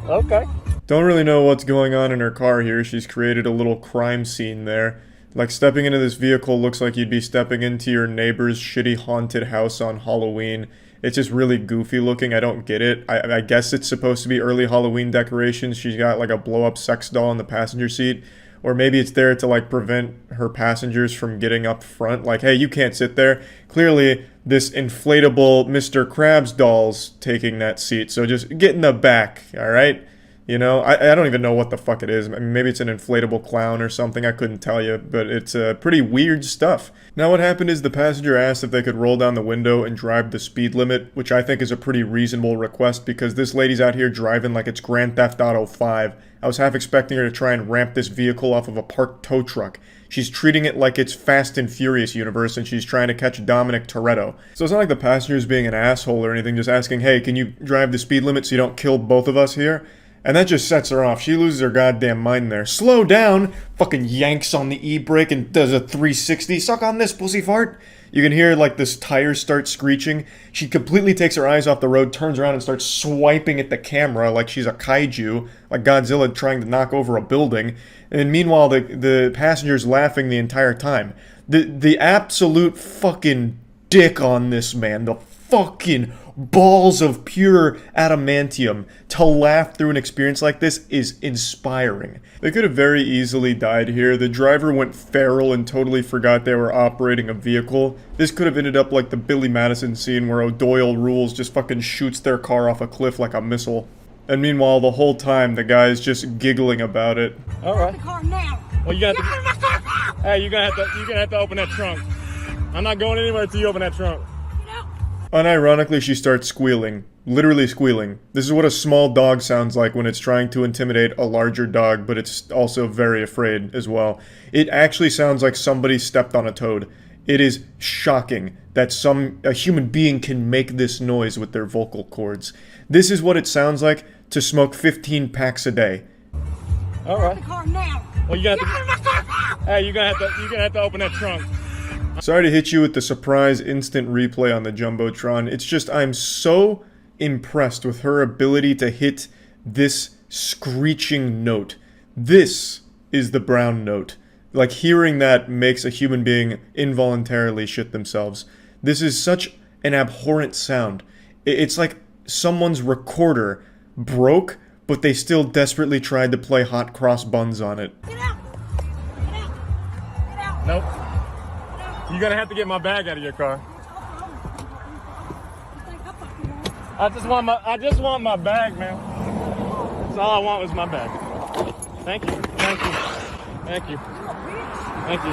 [SPEAKER 8] Okay.
[SPEAKER 1] Don't really know what's going on in her car here. She's created a little crime scene there. Like, stepping into this vehicle looks like you'd be stepping into your neighbor's shitty haunted house on Halloween. It's just really goofy looking. I don't get it. I guess it's supposed to be early Halloween decorations. She's got like a blow-up sex doll in the passenger seat. Or maybe it's there to like prevent her passengers from getting up front. Like, hey, you can't sit there. Clearly, this inflatable Mr. Krabs doll's taking that seat. So just get in the back, all right? You know, I don't even know what the fuck it is. I mean, maybe it's an inflatable clown or something. I couldn't tell you, but it's pretty weird stuff. Now what happened is the passenger asked if they could roll down the window and drive the speed limit, which I think is a pretty reasonable request because this lady's out here driving like it's Grand Theft Auto 5. I was half expecting her to try and ramp this vehicle off of a parked tow truck. She's treating it like it's Fast and Furious universe and she's trying to catch Dominic Toretto. So it's not like the passenger's being an asshole or anything, just asking, hey, can you drive the speed limit so you don't kill both of us here? And that just sets her off. She loses her goddamn mind there. Slow down! Fucking yanks on the e-brake and does a 360. Suck on this, pussy fart! You can hear, like, this tire start screeching. She completely takes her eyes off the road, turns around and starts swiping at the camera like she's a kaiju, like Godzilla trying to knock over a building. And meanwhile, the passenger's laughing the entire time. The absolute fucking dick on this man, the fucking balls of pure adamantium to laugh through an experience like this is inspiring. They could have very easily died here. The driver went feral and totally forgot they were operating a vehicle. This could have ended up like the Billy Madison scene where O'Doyle Rules just fucking shoots their car off a cliff like a missile. And meanwhile, the whole time, the guy's just giggling about it.
[SPEAKER 8] All right.
[SPEAKER 9] The car now.
[SPEAKER 8] Well, you got to. Hey, you're gonna have to open that trunk. I'm not going anywhere until you open that trunk.
[SPEAKER 1] Unironically, she starts squealing. Literally squealing. This is what a small dog sounds like when it's trying to intimidate a larger dog, but it's also very afraid as well. It actually sounds like somebody stepped on a toad. It is shocking that a human being can make this noise with their vocal cords. This is what it sounds like to smoke 15 packs a day.
[SPEAKER 8] All right.
[SPEAKER 9] The car now.
[SPEAKER 8] Well, you got to. Hey, you're gonna have to open that trunk.
[SPEAKER 1] Sorry to hit you with the surprise instant replay on the Jumbotron. It's just I'm so impressed with her ability to hit this screeching note. This is the brown note. Like, hearing that makes a human being involuntarily shit themselves. This is such an abhorrent sound. It's like someone's recorder broke, but they still desperately tried to play hot cross buns on it.
[SPEAKER 9] Get out. Get out. Get out.
[SPEAKER 8] Nope. You're gonna have to get my bag out of your car. I just want my bag, man. That's all I want was my bag. Thank you. Thank you. Thank you. Thank you.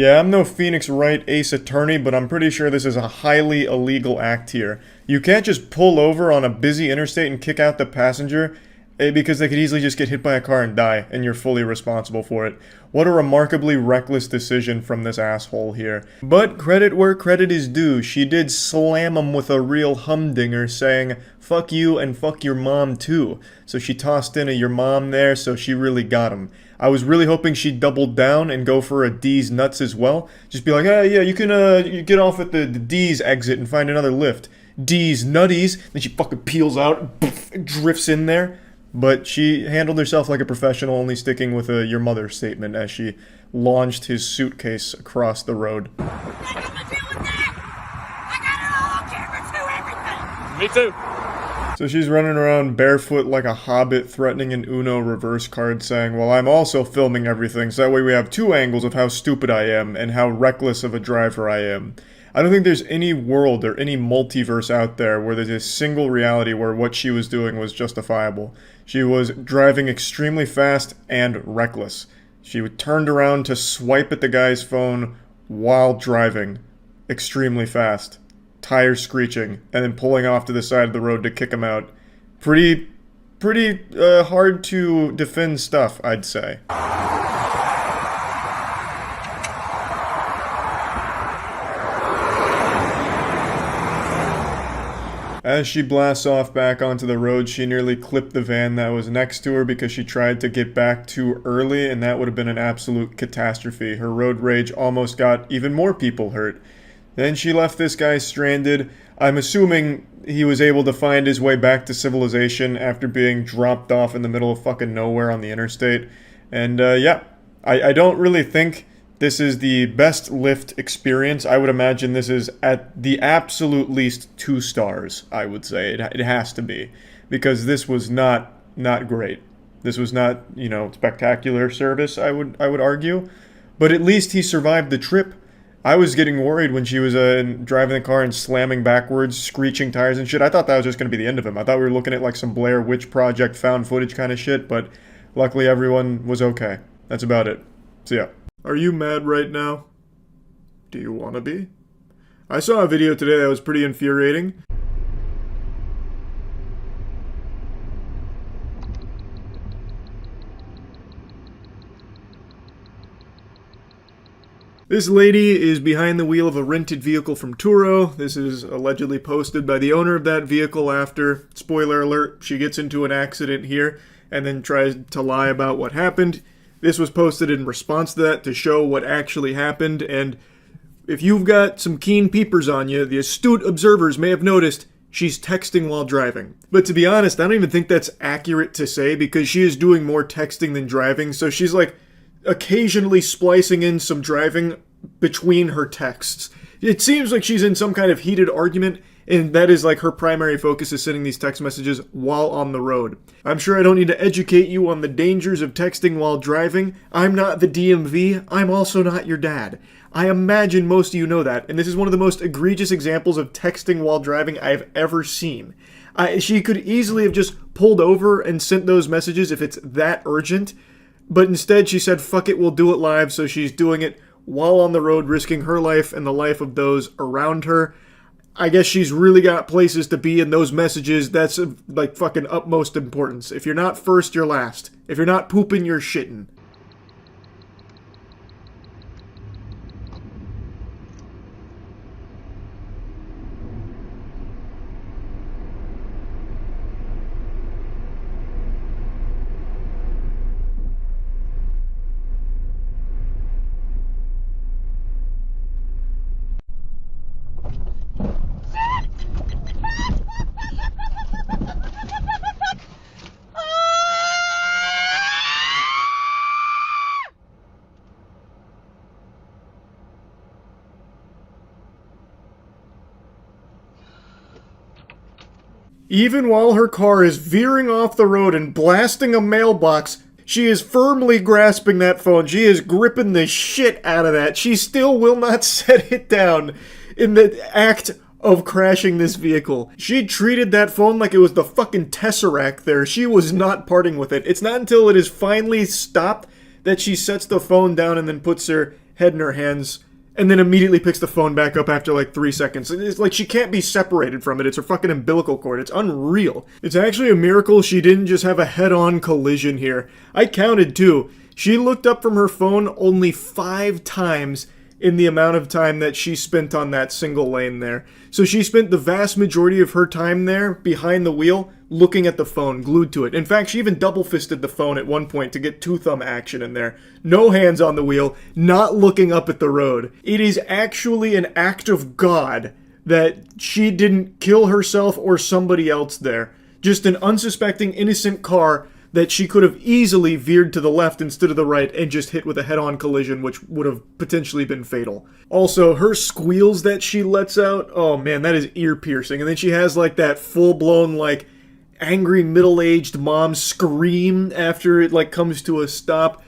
[SPEAKER 1] Yeah, I'm no Phoenix Wright Ace Attorney, but I'm pretty sure this is a highly illegal act here. You can't just pull over on a busy interstate and kick out the passenger, because they could easily just get hit by a car and die, and you're fully responsible for it. What a remarkably reckless decision from this asshole here. But credit where credit is due, she did slam him with a real humdinger, saying, fuck you and fuck your mom too. So she tossed in a your mom there, so she really got him. I was really hoping she'd double down and go for a D's nuts as well. Just be like, hey, yeah, you can you get off at the D's exit and find another lift. D's nutties. Then she fucking peels out, poof, drifts in there. But she handled herself like a professional, only sticking with a "your mother" statement as she launched his suitcase across the road.
[SPEAKER 9] Nothing to do with that. I got it all on camera too, everything.
[SPEAKER 8] Me too.
[SPEAKER 1] So she's running around barefoot like a hobbit, threatening an Uno reverse card, saying, well, I'm also filming everything, so that way we have two angles of how stupid I am and how reckless of a driver I am. I don't think there's any world or any multiverse out there where there's a single reality where what she was doing was justifiable. She was driving extremely fast and reckless. She turned around to swipe at the guy's phone while driving extremely fast. Tires screeching, and then pulling off to the side of the road to kick him out. Pretty hard to defend stuff, I'd say. As she blasts off back onto the road, she nearly clipped the van that was next to her because she tried to get back too early, and that would have been an absolute catastrophe. Her road rage almost got even more people hurt. Then she left this guy stranded. I'm assuming he was able to find his way back to civilization after being dropped off in the middle of fucking nowhere on the interstate. And yeah, I don't really think this is the best Lyft experience. I would imagine this is at the absolute least 2 stars, I would say. It has to be. Because this was not great. This was not, spectacular service, I would argue. But at least he survived the trip. I was getting worried when she was driving the car and slamming backwards, screeching tires and shit. I thought that was just going to be the end of him. I thought we were looking at like some Blair Witch Project found footage kind of shit, but luckily everyone was okay. That's about it. So yeah. Are you mad right now? Do you want to be? I saw a video today that was pretty infuriating. This lady is behind the wheel of a rented vehicle from Turo. This is allegedly posted by the owner of that vehicle after, spoiler alert, she gets into an accident here and then tries to lie about what happened. This was posted in response to that to show what actually happened, and if you've got some keen peepers on you, the astute observers may have noticed she's texting while driving. But to be honest, I don't even think that's accurate to say because she is doing more texting than driving, so she's like occasionally splicing in some driving between her texts. It seems like she's in some kind of heated argument, and that is like her primary focus is sending these text messages while on the road. I'm sure I don't need to educate you on the dangers of texting while driving. I'm not the DMV. I'm also not your dad. I imagine most of you know that, and this is one of the most egregious examples of texting while driving I've ever seen. She could easily have just pulled over and sent those messages if it's that urgent, but instead she said, fuck it, we'll do it live, so she's doing it while on the road, risking her life and the life of those around her. I guess she's really got places to be in those messages. That's like fucking utmost importance. If you're not first, you're last. If you're not pooping, you're shitting. Even while her car is veering off the road and blasting a mailbox, she is firmly grasping that phone. She is gripping the shit out of that. She still will not set it down in the act of crashing this vehicle. She treated that phone like it was the fucking Tesseract there. She was not parting with it. It's not until it is finally stopped that she sets the phone down and then puts her head in her hands and then immediately picks the phone back up after like 3 seconds. It's like she can't be separated from it. It's her fucking umbilical cord. It's unreal. It's actually a miracle she didn't just have a head-on collision here. I counted too. She looked up from her phone only 5 times in the amount of time that she spent on that single lane there. So she spent the vast majority of her time there behind the wheel looking at the phone, glued to it. In fact, she even double-fisted the phone at one point to get two-thumb action in there. No hands on the wheel, not looking up at the road. It is actually an act of God that she didn't kill herself or somebody else there. Just an unsuspecting, innocent car that she could have easily veered to the left instead of the right and just hit with a head-on collision, which would have potentially been fatal. Also, her squeals that she lets out, oh man, that is ear-piercing. And then she has like that full-blown like angry middle-aged mom scream after it like comes to a stop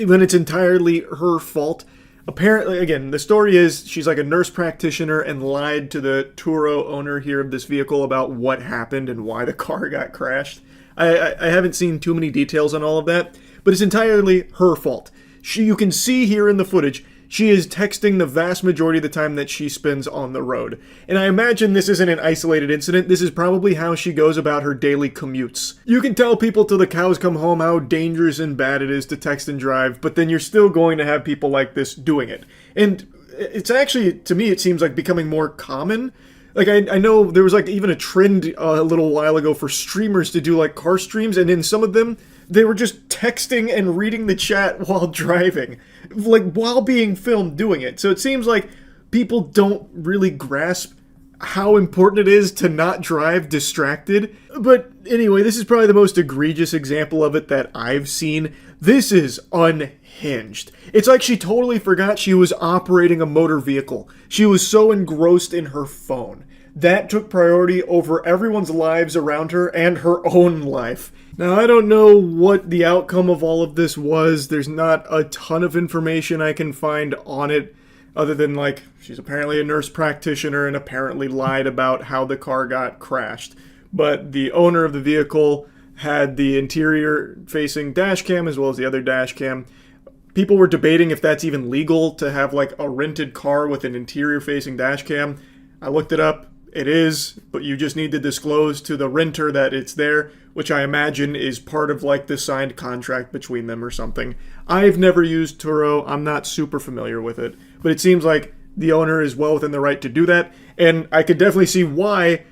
[SPEAKER 1] when it's entirely her fault. Apparently, again, the story is she's like a nurse practitioner and lied to the Turo owner here of this vehicle about what happened and why the car got crashed. I haven't seen too many details on all of that, but it's entirely her fault. You can see here in the footage, she is texting the vast majority of the time that she spends on the road. And I imagine this isn't an isolated incident. This is probably how she goes about her daily commutes. You can tell people till the cows come home how dangerous and bad it is to text and drive, but then you're still going to have people like this doing it. And it's actually, to me, it seems like becoming more common. Like, I know there was like even a trend a little while ago for streamers to do like car streams, and in some of them, they were just texting and reading the chat while driving, like while being filmed doing it. So it seems like people don't really grasp how important it is to not drive distracted. But anyway, this is probably the most egregious example of it that I've seen. This is unhinged. It's like she totally forgot she was operating a motor vehicle. She was so engrossed in her phone. That took priority over everyone's lives around her and her own life. Now, I don't know what the outcome of all of this was. There's not a ton of information I can find on it, other than, like, she's apparently a nurse practitioner and apparently lied about how the car got crashed. But the owner of the vehicle had the interior-facing dash cam as well as the other dash cam. People were debating if that's even legal to have, like, a rented car with an interior-facing dash cam. I looked it up. It is, but you just need to disclose to the renter that it's there, which I imagine is part of like the signed contract between them or something. I've never used Turo. I'm not super familiar with it, but it seems like the owner is well within the right to do that, and I could definitely see why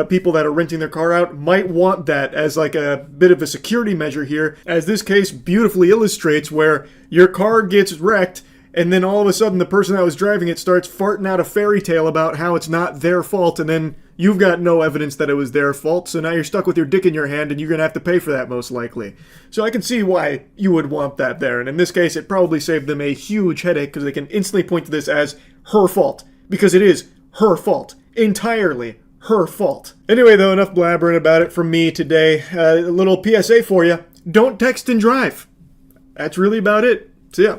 [SPEAKER 1] people that are renting their car out might want that as like a bit of a security measure here, as this case beautifully illustrates, where your car gets wrecked and then all of a sudden the person that was driving it starts farting out a fairy tale about how it's not their fault, and then you've got no evidence that it was their fault, so now you're stuck with your dick in your hand and you're going to have to pay for that most likely. So I can see why you would want that there, and in this case it probably saved them a huge headache because they can instantly point to this as her fault, because it is her fault. Entirely her fault. Anyway though, enough blabbering about it from me today. A little PSA for you. Don't text and drive. That's really about it. So yeah.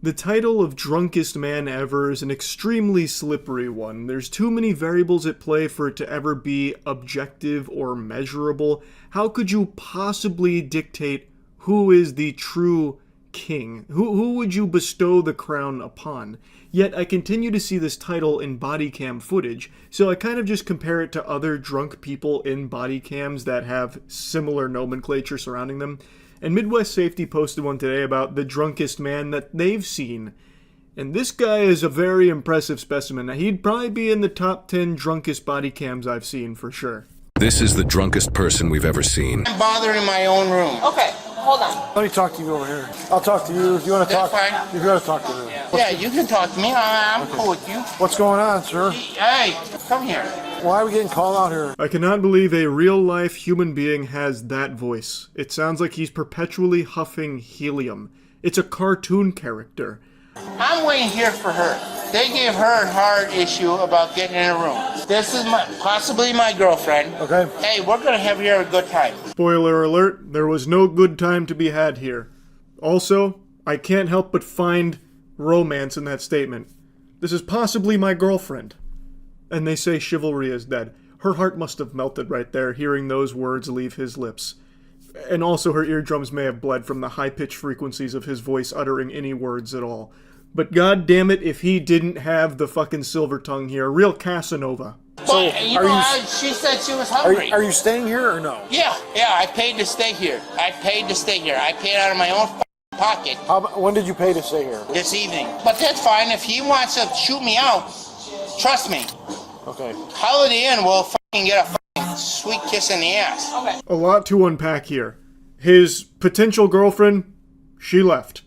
[SPEAKER 1] The title of Drunkest Man Ever is an extremely slippery one. There's too many variables at play for it to ever be objective or measurable. How could you possibly dictate who is the true king? Who would you bestow the crown upon? Yet I continue to see this title in body cam footage, so I kind of just compare it to other drunk people in body cams that have similar nomenclature surrounding them. And Midwest Safety posted one today about the drunkest man that they've seen. And this guy is a very impressive specimen. Now, he'd probably be in the top 10 drunkest body cams I've seen for sure.
[SPEAKER 10] This is the drunkest person we've ever seen.
[SPEAKER 11] I'm bothering my own room.
[SPEAKER 9] Okay, hold on.
[SPEAKER 7] Let me talk to you over here. I'll talk to you if you want to talk.
[SPEAKER 11] That's fine.
[SPEAKER 7] If you want to talk to me.
[SPEAKER 11] Yeah, you can talk to me. I'm cool with you.
[SPEAKER 7] What's going on, sir?
[SPEAKER 11] Hey, come here.
[SPEAKER 7] Why are we getting called out here?
[SPEAKER 1] I cannot believe a real-life human being has that voice. It sounds like he's perpetually huffing helium. It's a cartoon character.
[SPEAKER 11] I'm waiting here for her. They gave her a hard issue about getting in a room. This is possibly my girlfriend.
[SPEAKER 7] Okay.
[SPEAKER 11] Hey, we're gonna have here a good time.
[SPEAKER 1] Spoiler alert, there was no good time to be had here. Also, I can't help but find romance in that statement. This is possibly my girlfriend. And they say chivalry is dead. Her heart must have melted right there, hearing those words leave his lips. And also her eardrums may have bled from the high-pitched frequencies of his voice uttering any words at all. But god damn it if he didn't have the fucking silver tongue here. Real Casanova.
[SPEAKER 11] So, she said she was hungry.
[SPEAKER 7] Are you staying here or no?
[SPEAKER 11] Yeah, I paid to stay here. I paid out of my own pocket.
[SPEAKER 7] When did you pay to stay here?
[SPEAKER 11] This evening. But that's fine. If he wants to shoot me out, trust me.
[SPEAKER 7] Okay.
[SPEAKER 11] Holiday Inn will fucking get a fucking sweet kiss in the ass.
[SPEAKER 9] Okay.
[SPEAKER 1] A lot to unpack here. His potential girlfriend, she left.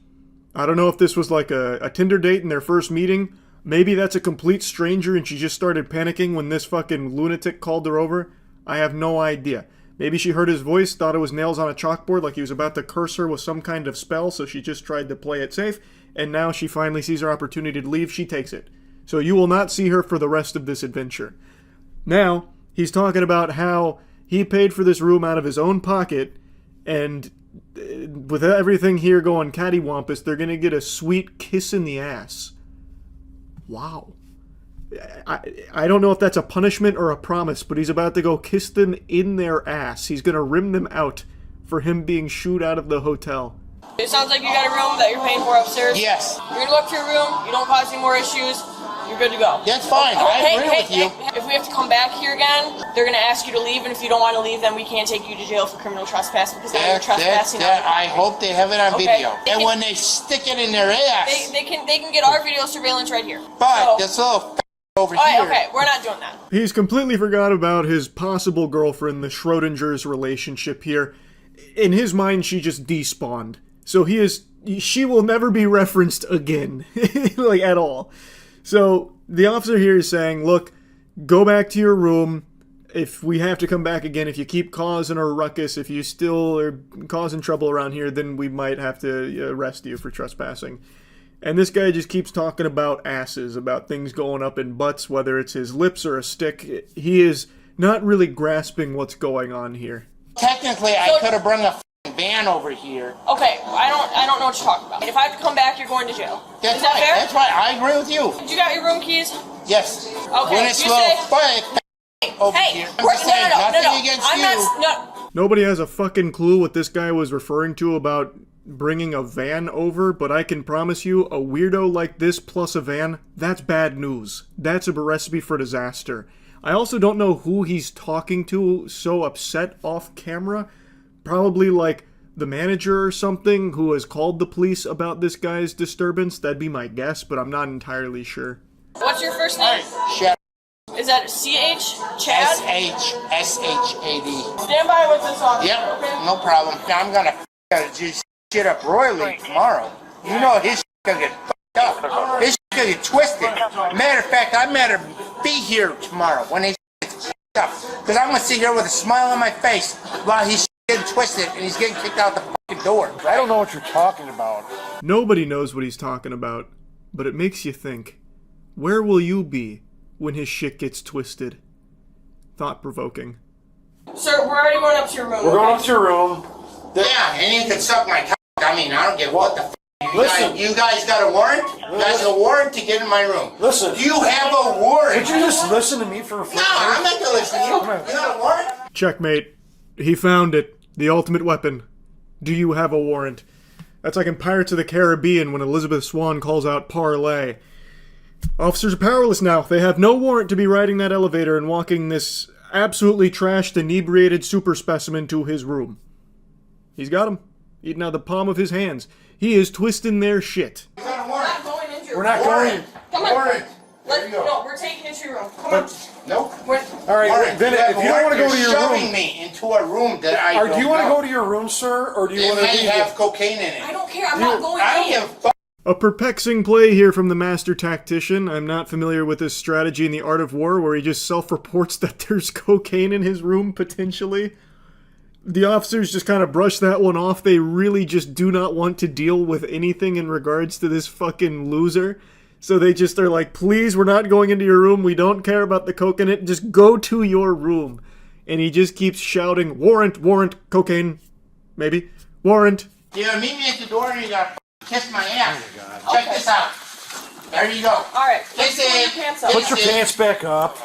[SPEAKER 1] I don't know if this was like a Tinder date in their first meeting. Maybe that's a complete stranger and she just started panicking when this fucking lunatic called her over. I have no idea. Maybe she heard his voice, thought it was nails on a chalkboard, like he was about to curse her with some kind of spell, so she just tried to play it safe, and now she finally sees her opportunity to leave, she takes it. So you will not see her for the rest of this adventure. Now, he's talking about how he paid for this room out of his own pocket, and with everything here going cattywampus, they're gonna get a sweet kiss in the ass. Wow. I don't know if that's a punishment or a promise, but he's about to go kiss them in their ass. He's gonna rim them out for him being shooed out of the hotel.
[SPEAKER 12] It sounds like you got a room that you're paying for upstairs.
[SPEAKER 11] Yes.
[SPEAKER 12] You're gonna go up to your room, you don't cause any more issues, you're good to go.
[SPEAKER 11] That's fine. I agree with you.
[SPEAKER 12] If we have to come back here again, they're gonna ask you to leave, and if you don't want to leave, then we can't take you to jail for criminal trespass because now you're trespassing.
[SPEAKER 11] I hope they have it on
[SPEAKER 12] Okay.
[SPEAKER 11] video. And when they stick it in their ass.
[SPEAKER 12] They can get our video surveillance right here.
[SPEAKER 11] But this little over here.
[SPEAKER 12] Okay, we're not doing that.
[SPEAKER 1] He's completely forgot about his possible girlfriend, the Schrodinger's relationship here. In his mind, she just despawned. So she will never be referenced again, like at all. So the officer here is saying, look, go back to your room. If we have to come back again, if you keep causing a ruckus, if you still are causing trouble around here, then we might have to arrest you for trespassing. And this guy just keeps talking about asses, about things going up in butts, whether it's his lips or a stick. He is not really grasping what's going on here.
[SPEAKER 11] Technically, I could have brought a van over here.
[SPEAKER 12] Okay, I don't know what you're talking about. If I have to come back, you're going to jail.
[SPEAKER 11] That's
[SPEAKER 12] Is that
[SPEAKER 11] right.
[SPEAKER 12] fair?
[SPEAKER 11] That's right. I agree with you.
[SPEAKER 12] You got your room keys?
[SPEAKER 11] Yes.
[SPEAKER 12] Okay.
[SPEAKER 11] When it's
[SPEAKER 12] you
[SPEAKER 11] little
[SPEAKER 12] say,
[SPEAKER 11] over
[SPEAKER 12] hey,
[SPEAKER 11] here.
[SPEAKER 12] no,
[SPEAKER 11] I'm just saying, nothing
[SPEAKER 12] no.
[SPEAKER 11] against
[SPEAKER 12] I'm
[SPEAKER 11] you.
[SPEAKER 12] not.
[SPEAKER 1] Nobody has a fucking clue what this guy was referring to about bringing a van over, but I can promise you, a weirdo like this plus a van, that's bad news. That's a recipe for disaster. I also don't know who he's talking to so upset off camera. Probably like the manager or something who has called the police about this guy's disturbance. That'd be my guess, but I'm not entirely sure.
[SPEAKER 12] What's your first name?
[SPEAKER 11] Shut.
[SPEAKER 12] Is that C-H? Chad?
[SPEAKER 11] S-H-S-H-A-D.
[SPEAKER 12] Stand by with this officer,
[SPEAKER 11] Yep,
[SPEAKER 12] okay?
[SPEAKER 11] no problem. I'm gonna just shit up royally tomorrow. You know his gonna get fucked up. His gonna get twisted. Matter of fact, I better be here tomorrow when he gets fucked up. Because I'm gonna sit here with a smile on my face while he's getting twisted and he's getting kicked out the fucking door.
[SPEAKER 7] I don't know what you're talking about.
[SPEAKER 1] Nobody knows what he's talking about, but it makes you think, where will you be when his shit gets twisted? Thought-provoking.
[SPEAKER 12] Sir, we're already going up to your room.
[SPEAKER 7] We're going up to your room.
[SPEAKER 11] Yeah, and you can suck my cock. I mean, I don't give what the f***.
[SPEAKER 7] Listen.
[SPEAKER 11] You guys got a warrant? You guys got a warrant to get in my room.
[SPEAKER 7] Listen.
[SPEAKER 11] Do you have a warrant?
[SPEAKER 7] Would you just listen to me for a few
[SPEAKER 11] No, I'm not gonna listen to you. You got a warrant?
[SPEAKER 1] Checkmate. He found it. The ultimate weapon. Do you have a warrant? That's like in Pirates of the Caribbean when Elizabeth Swann calls out parlay. Officers are powerless now. They have no warrant to be riding that elevator and walking this absolutely trashed, inebriated super specimen to his room. He's got him. Eating out of the palm of his hands. He is twisting their shit.
[SPEAKER 11] You got a
[SPEAKER 12] We're
[SPEAKER 11] warrant?
[SPEAKER 12] not going into your
[SPEAKER 7] We're
[SPEAKER 12] room.
[SPEAKER 7] not going.
[SPEAKER 12] Come on.
[SPEAKER 11] Warrant.
[SPEAKER 12] No, we're taking it to your room. Come on.
[SPEAKER 11] Nope.
[SPEAKER 7] All right,
[SPEAKER 11] Warrant.
[SPEAKER 7] then
[SPEAKER 11] have
[SPEAKER 7] if
[SPEAKER 11] a
[SPEAKER 7] you don't want to
[SPEAKER 11] warrant,
[SPEAKER 7] go to
[SPEAKER 11] you're
[SPEAKER 7] your
[SPEAKER 11] shoving
[SPEAKER 7] room,
[SPEAKER 11] me into a room that I
[SPEAKER 7] or
[SPEAKER 11] don't
[SPEAKER 7] do you want to
[SPEAKER 11] know.
[SPEAKER 7] go to your room, sir, or do you
[SPEAKER 11] It
[SPEAKER 7] want to
[SPEAKER 11] may
[SPEAKER 7] leave?
[SPEAKER 11] have cocaine in
[SPEAKER 12] I
[SPEAKER 11] it.
[SPEAKER 12] don't care. I'm not going
[SPEAKER 11] I don't
[SPEAKER 12] in.
[SPEAKER 11] give a fuck.
[SPEAKER 1] A perplexing play here from the master tactician. I'm not familiar with this strategy in the Art of War where he just self-reports that there's cocaine in his room, potentially. The officers just kind of brush that one off. They really just do not want to deal with anything in regards to this fucking loser. So they just are like, please, we're not going into your room. We don't care about the coke in it. Just go to your room. And he just keeps shouting, warrant, warrant, cocaine, maybe, warrant.
[SPEAKER 11] You gotta meet me at the door and you gotta kiss my ass. Check this out. There you go.
[SPEAKER 12] All right.
[SPEAKER 11] This
[SPEAKER 12] Let's pull your
[SPEAKER 11] is.
[SPEAKER 12] pants up.
[SPEAKER 7] Put your pants back up.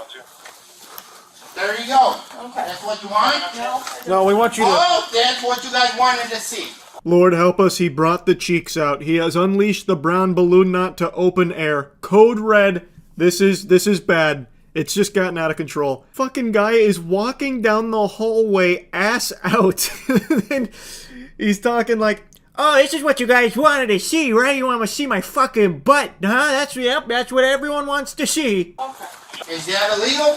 [SPEAKER 11] There you go.
[SPEAKER 12] Okay.
[SPEAKER 11] That's what you want?
[SPEAKER 12] No.
[SPEAKER 7] No, we want you to.
[SPEAKER 11] Oh, that's what you guys wanted to see.
[SPEAKER 1] Lord help us, he brought the cheeks out. He has unleashed the brown balloon knot to open air. Code red. This is bad. It's just gotten out of control. Fucking guy is walking down the hallway ass out. And he's talking like,
[SPEAKER 2] Oh, this is what you guys wanted to see, right? You want to see my fucking butt, huh? That's what everyone wants to see.
[SPEAKER 12] Okay.
[SPEAKER 11] Is that illegal?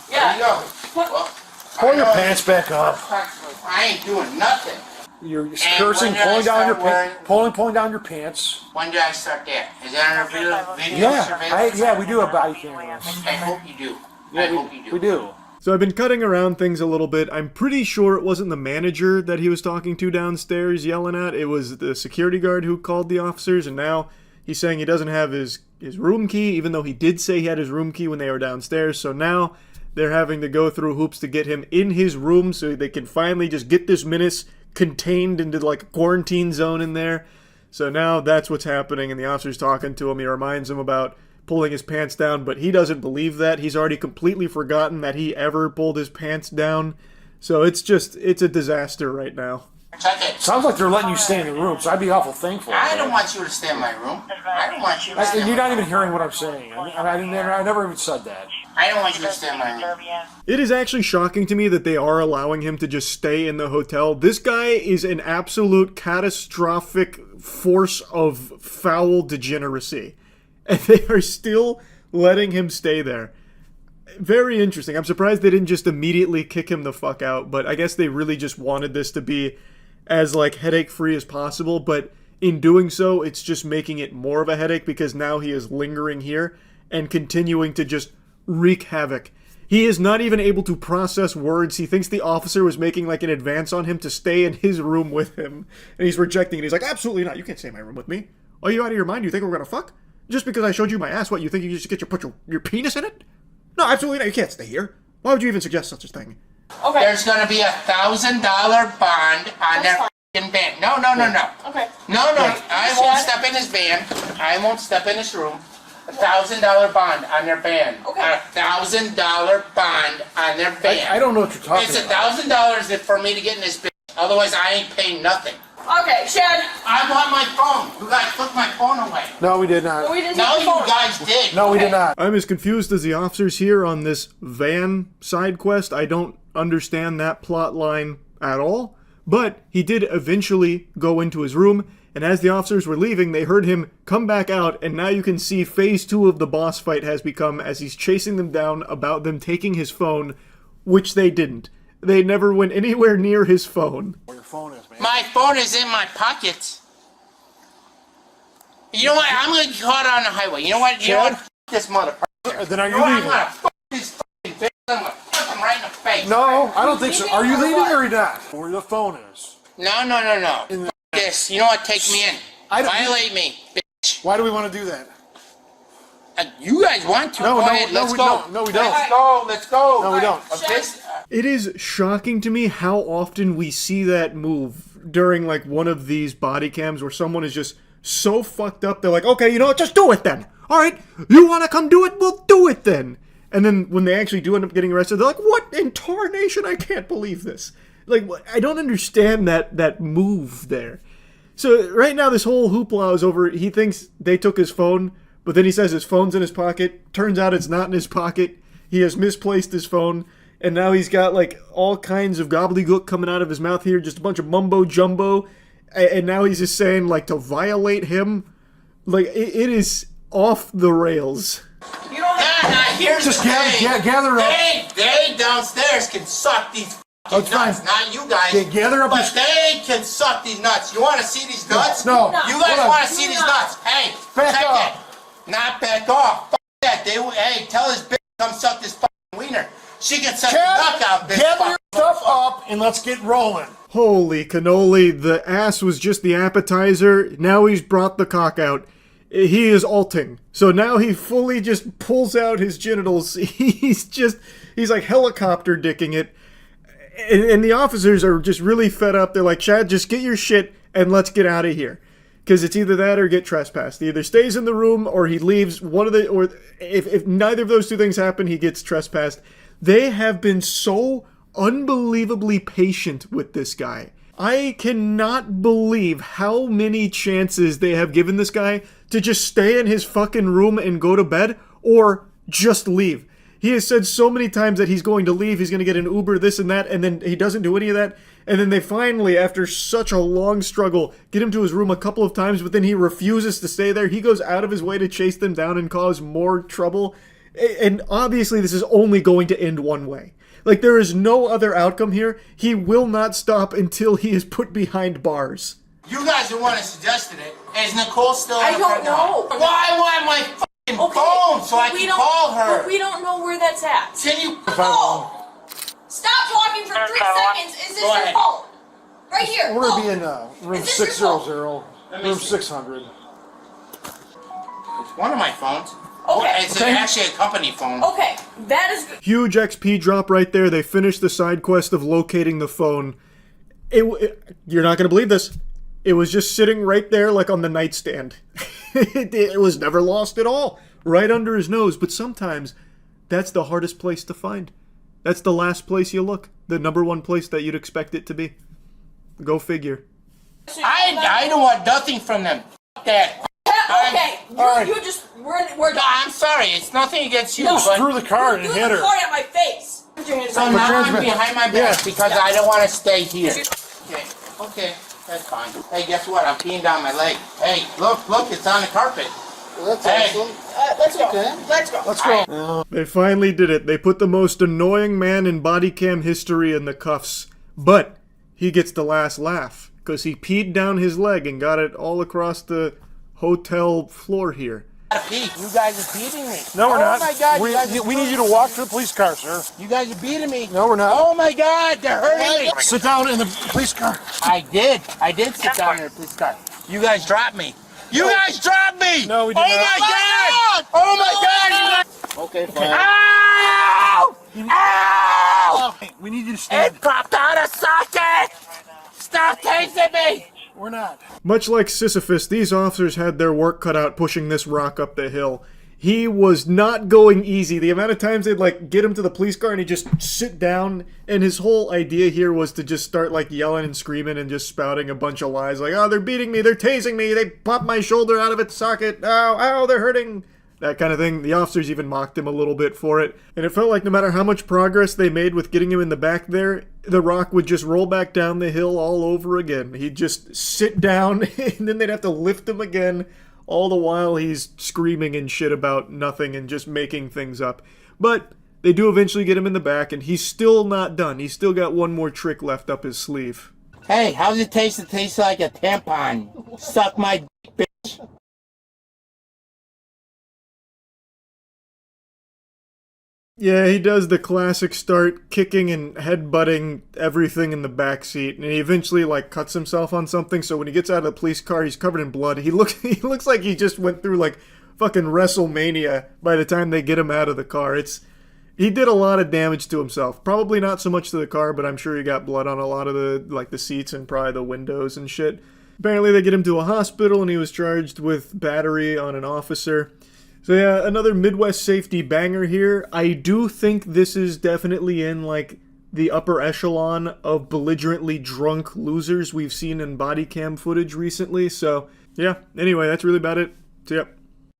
[SPEAKER 12] Yeah.
[SPEAKER 11] There you go. Well,
[SPEAKER 7] Pull
[SPEAKER 11] I
[SPEAKER 7] your
[SPEAKER 11] know
[SPEAKER 7] pants back up.
[SPEAKER 11] I ain't doing nothing.
[SPEAKER 7] You're
[SPEAKER 11] when
[SPEAKER 7] cursing,
[SPEAKER 11] did I
[SPEAKER 7] pulling down your
[SPEAKER 11] start wearing-
[SPEAKER 7] pulling down your pants.
[SPEAKER 11] When did I start that? Is that under video
[SPEAKER 7] Yeah,
[SPEAKER 11] surveillance?
[SPEAKER 7] yeah, we do have body cameras.
[SPEAKER 11] I hope you do. I
[SPEAKER 7] Yeah,
[SPEAKER 11] hope you do.
[SPEAKER 7] we do.
[SPEAKER 1] So I've been cutting around things a little bit. I'm pretty sure it wasn't the manager that he was talking to downstairs yelling at. It was the security guard who called the officers, and now he's saying he doesn't have his room key, even though he did say he had his room key when they were downstairs. So now they're having to go through hoops to get him in his room so they can finally just get this menace contained into like a quarantine zone in there. So now that's what's happening, and the officer's talking to him. He reminds him about pulling his pants down, but he doesn't believe that. He's already completely forgotten that he ever pulled his pants down. So it's a disaster right now.
[SPEAKER 7] Sounds like they're letting you stay in the room, so I'd be awful thankful.
[SPEAKER 11] I don't want you to stay in my room. I don't want you to stay in
[SPEAKER 7] You're
[SPEAKER 11] my
[SPEAKER 7] not even hearing what I'm saying. I never even said that.
[SPEAKER 11] I don't want you to stay in my room.
[SPEAKER 1] It is actually shocking to me that they are allowing him to just stay in the hotel. This guy is an absolute catastrophic force of foul degeneracy. And they are still letting him stay there. Very interesting. I'm surprised they didn't just immediately kick him the fuck out, but I guess they really just wanted this to be as like headache-free as possible, but in doing so, it's just making it more of a headache because now he is lingering here and continuing to just wreak havoc. He is not even able to process words. He thinks the officer was making like an advance on him to stay in his room with him, and he's rejecting it. He's like, absolutely not. You can't stay in my room with me. Are you out of your mind? You think we're gonna fuck? Just because I showed you my ass, what, you think you just get put your penis in it? No, absolutely not. You can't stay here. Why would you even suggest such a thing?
[SPEAKER 12] Okay.
[SPEAKER 11] There's gonna be $1,000 bond on their f***ing van. No.
[SPEAKER 12] Okay.
[SPEAKER 11] No, I won't step in his van. I won't step in his room. $1,000 bond on their van.
[SPEAKER 12] Okay.
[SPEAKER 11] $1,000 bond on their van.
[SPEAKER 7] I don't know what you're talking
[SPEAKER 11] It's
[SPEAKER 7] about.
[SPEAKER 11] $1,000 for me to get in this bitch. Otherwise, I ain't paying nothing.
[SPEAKER 12] Okay, Chad.
[SPEAKER 11] I want my phone. You guys took my phone away.
[SPEAKER 7] No, we did not.
[SPEAKER 12] We didn't
[SPEAKER 11] No,
[SPEAKER 12] take the
[SPEAKER 11] you
[SPEAKER 12] phone.
[SPEAKER 11] guys did.
[SPEAKER 7] No, we did not.
[SPEAKER 1] I'm as confused as the officers here on this van side quest. I don't understand that plot line at all. But he did eventually go into his room, and as the officers were leaving, they heard him come back out, and now you can see phase 2 of the boss fight has become as he's chasing them down about them taking his phone, which they didn't. They never went anywhere near his phone.
[SPEAKER 7] Where your phone is, man.
[SPEAKER 11] My phone is in my pockets. You know what? I'm gonna get caught on the highway. You know what? You know what? F this motherfucker.
[SPEAKER 7] Then are
[SPEAKER 11] You
[SPEAKER 7] you
[SPEAKER 11] know what? I'm
[SPEAKER 7] leaving?
[SPEAKER 11] gonna f this fucking bitch. I'm gonna fuck him right in the face.
[SPEAKER 7] No, I don't think so. Are you leaving or not? Where the phone is.
[SPEAKER 11] No. F this. You know what? Take me in. Violate me, bitch.
[SPEAKER 7] Why do we want to do that?
[SPEAKER 11] You guys want to?
[SPEAKER 7] No,
[SPEAKER 11] Go
[SPEAKER 7] no,
[SPEAKER 11] ahead.
[SPEAKER 7] no,
[SPEAKER 11] Let's
[SPEAKER 7] we
[SPEAKER 11] go.
[SPEAKER 7] don't. No, we don't.
[SPEAKER 11] Let's go.
[SPEAKER 7] No, we don't.
[SPEAKER 1] It is shocking to me how often we see that move during like one of these body cams where someone is just so fucked up they're like, okay, you know what, just do it then. Alright, you wanna come do it? We'll do it then. And then when they actually do end up getting arrested, they're like, what in tarnation? I can't believe this. Like, I don't understand that move there. So right now this whole hoopla is over. He thinks they took his phone, but then he says his phone's in his pocket. Turns out it's not in his pocket. He has misplaced his phone. And now he's got like all kinds of gobbledygook coming out of his mouth here. Just a bunch of mumbo jumbo. And now he's just saying like to violate him. Like it is off the rails.
[SPEAKER 11] You don't have here's
[SPEAKER 7] Just
[SPEAKER 11] the thing.
[SPEAKER 7] gather up.
[SPEAKER 11] They downstairs can suck these
[SPEAKER 7] That's
[SPEAKER 11] nuts.
[SPEAKER 7] fine.
[SPEAKER 11] Not you guys.
[SPEAKER 7] Okay, gather up
[SPEAKER 11] But
[SPEAKER 7] your-
[SPEAKER 11] they can suck these nuts. You want to see these nuts?
[SPEAKER 7] No.
[SPEAKER 11] You guys
[SPEAKER 7] Hold on.
[SPEAKER 11] want to see these nuts? Hey,
[SPEAKER 7] Back
[SPEAKER 11] check
[SPEAKER 7] off.
[SPEAKER 11] it. Not back off. F that. Hey, tell this bitch to come suck this fucking wiener. She can suck the duck out this
[SPEAKER 7] gather your
[SPEAKER 11] fucking
[SPEAKER 7] stuff up and let's get rolling.
[SPEAKER 1] Holy cannoli, the ass was just the appetizer. Now he's brought the cock out. He is alting. So now he fully just pulls out his genitals. He's like helicopter dicking it. And the officers are just really fed up. They're like, Chad, just get your shit and let's get out of here. Because it's either that or get trespassed. He either stays in the room or he leaves. Or if neither of those two things happen, he gets trespassed. They have been so unbelievably patient with this guy. I cannot believe how many chances they have given this guy to just stay in his fucking room and go to bed or just leave. He has said so many times that he's going to leave, he's going to get an Uber, this and that, and then he doesn't do any of that. And then they finally, after such a long struggle, get him to his room a couple of times, but then he refuses to stay there. He goes out of his way to chase them down and cause more trouble. And obviously this is only going to end one way. Like, there is no other outcome here. He will not stop until he is put behind bars.
[SPEAKER 11] You guys are the one that suggested it. Is Nicole still
[SPEAKER 12] I don't know.
[SPEAKER 11] Well, I want my fucking phone so I can call her.
[SPEAKER 12] But we don't know where that's at.
[SPEAKER 11] Can you?
[SPEAKER 12] Oh! Stop talking for 3 seconds. Is this your phone? Right here.
[SPEAKER 7] We're
[SPEAKER 12] Look.
[SPEAKER 7] gonna be in room
[SPEAKER 12] Is this your
[SPEAKER 7] 600, room 600.
[SPEAKER 11] It's one of my phones.
[SPEAKER 12] Okay.
[SPEAKER 11] It's actually a company phone.
[SPEAKER 12] Okay, that is good.
[SPEAKER 1] Huge XP drop right there. They finished the side quest of locating the phone. You're not going to believe this. It was just sitting right there like on the nightstand. It was never lost at all. Right under his nose. But sometimes that's the hardest place to find. That's the last place you look. The number one place that you'd expect it to be. Go figure.
[SPEAKER 11] I don't want nothing from them. F that.
[SPEAKER 12] Okay, you just, we're done.
[SPEAKER 11] I'm sorry, it's nothing against you.
[SPEAKER 7] Just
[SPEAKER 11] but
[SPEAKER 7] threw the card and hit her.
[SPEAKER 12] Card at my face.
[SPEAKER 11] So now I'm behind my back because I don't want to stay here. Okay, that's fine. Hey, guess what? I'm peeing down my leg. Hey, look, it's on the carpet.
[SPEAKER 7] Well, that's awesome.
[SPEAKER 12] Let's go. Let's go.
[SPEAKER 7] Let's go.
[SPEAKER 1] They finally did it. They put the most annoying man in body cam history in the cuffs. But he gets the last laugh because he peed down his leg and got it all across the hotel floor here.
[SPEAKER 11] You guys are beating me.
[SPEAKER 7] No, we're not.
[SPEAKER 11] Oh my God,
[SPEAKER 7] we need you to walk to the police car, sir.
[SPEAKER 11] You guys are beating me.
[SPEAKER 7] No, we're not.
[SPEAKER 11] Oh my God, they're hurting me.
[SPEAKER 7] Sit down in the police car.
[SPEAKER 11] I did sit down in the police car. You guys dropped me. You guys dropped me.
[SPEAKER 7] No, we did
[SPEAKER 11] not.
[SPEAKER 7] not.
[SPEAKER 11] God! Oh my God!
[SPEAKER 7] Okay, fine.
[SPEAKER 11] Ow! Ow!
[SPEAKER 7] We need you to stand.
[SPEAKER 11] It popped out of socket! Stop tasing me!
[SPEAKER 7] We're not.
[SPEAKER 1] Much like Sisyphus, these officers had their work cut out pushing this rock up the hill. He was not going easy. The amount of times they'd like get him to the police car and he'd just sit down, and his whole idea here was to just start like yelling and screaming and just spouting a bunch of lies like, oh, they're beating me, they're tasing me, they popped my shoulder out of its socket, ow, they're hurting. That kind of thing. The officers even mocked him a little bit for it. And it felt like no matter how much progress they made with getting him in the back there, the rock would just roll back down the hill all over again. He'd just sit down and then they'd have to lift him again, all the while he's screaming and shit about nothing and just making things up. But they do eventually get him in the back, and he's still not done. He's still got one more trick left up his sleeve.
[SPEAKER 11] Hey, how's it taste? It tastes like a tampon. Suck my dick, bitch.
[SPEAKER 1] Yeah, he does the classic start kicking and headbutting everything in the back seat, and he eventually like cuts himself on something. So when he gets out of the police car, he's covered in blood. He looks like he just went through like fucking WrestleMania by the time they get him out of the car. He did a lot of damage to himself. Probably not so much to the car, but I'm sure he got blood on a lot of the seats and probably the windows and shit. Apparently they get him to a hospital, and he was charged with battery on an officer. So yeah, another Midwest safety banger here. I do think this is definitely in like the upper echelon of belligerently drunk losers we've seen in body cam footage recently. So yeah, anyway, that's really about it. So yeah.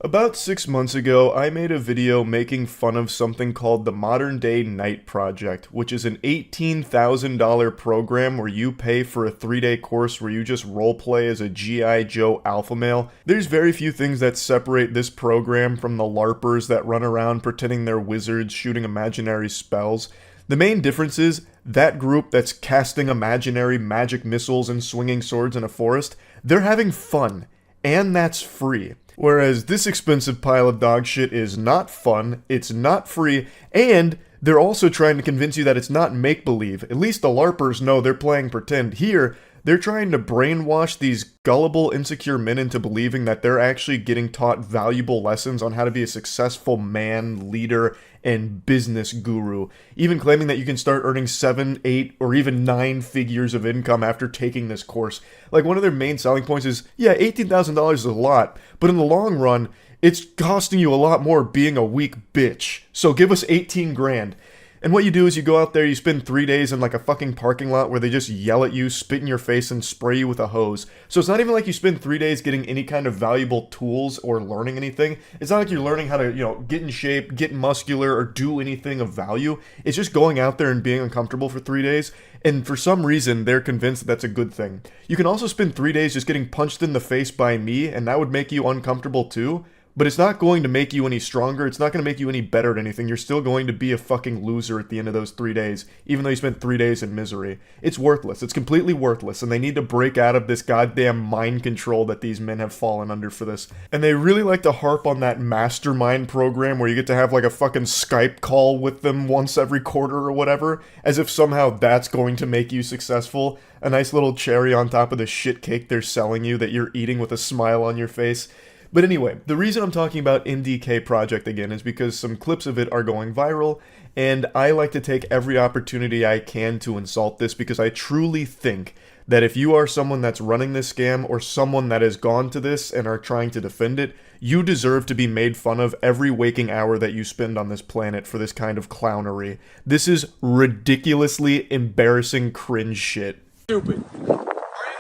[SPEAKER 1] About 6 months ago, I made a video making fun of something called the Modern Day Night Project, which is an $18,000 program where you pay for a 3-day course where you just roleplay as a G.I. Joe alpha male. There's very few things that separate this program from the LARPers that run around pretending they're wizards shooting imaginary spells. The main difference is that group that's casting imaginary magic missiles and swinging swords in a forest, they're having fun, and that's free. Whereas this expensive pile of dog shit is not fun, it's not free, and they're also trying to convince you that it's not make-believe. At least the LARPers know they're playing pretend. Here, they're trying to brainwash these gullible, insecure men into believing that they're actually getting taught valuable lessons on how to be a successful man, leader, and business guru. Even claiming that you can start earning 7, 8, or even 9 figures of income after taking this course. Like, one of their main selling points is, yeah, $18,000 is a lot, but in the long run, it's costing you a lot more being a weak bitch. So give us 18 grand. And what you do is you go out there, you spend 3 days in like a fucking parking lot where they just yell at you, spit in your face, and spray you with a hose. So it's not even like you spend 3 days getting any kind of valuable tools or learning anything. It's not like you're learning how to, get in shape, get muscular, or do anything of value. It's just going out there and being uncomfortable for 3 days. And for some reason, they're convinced that that's a good thing. You can also spend 3 days just getting punched in the face by me, and that would make you uncomfortable too. but it's not going to make you any stronger. It's not going to make you any better at anything. You're still going to be a fucking loser at the end of those 3 days, even though you spent 3 days in misery. It's worthless. It's completely worthless, and they need to break out of this goddamn mind control that these men have fallen under for this. And they really like to harp on that mastermind program where you get to have like a fucking Skype call with them once every quarter or whatever, as if somehow that's going to make you successful. A nice little cherry on top of the shit cake they're selling you that you're eating with a smile on your face. But anyway, the reason I'm talking about MDK Project again is because some clips of it are going viral, and I like to take every opportunity I can to insult this because I truly think that if you are someone that's running this scam or someone that has gone to this and are trying to defend it, you deserve to be made fun of every waking hour that you spend on this planet for this kind of clownery. This is ridiculously embarrassing cringe shit.
[SPEAKER 13] Stupid. Are you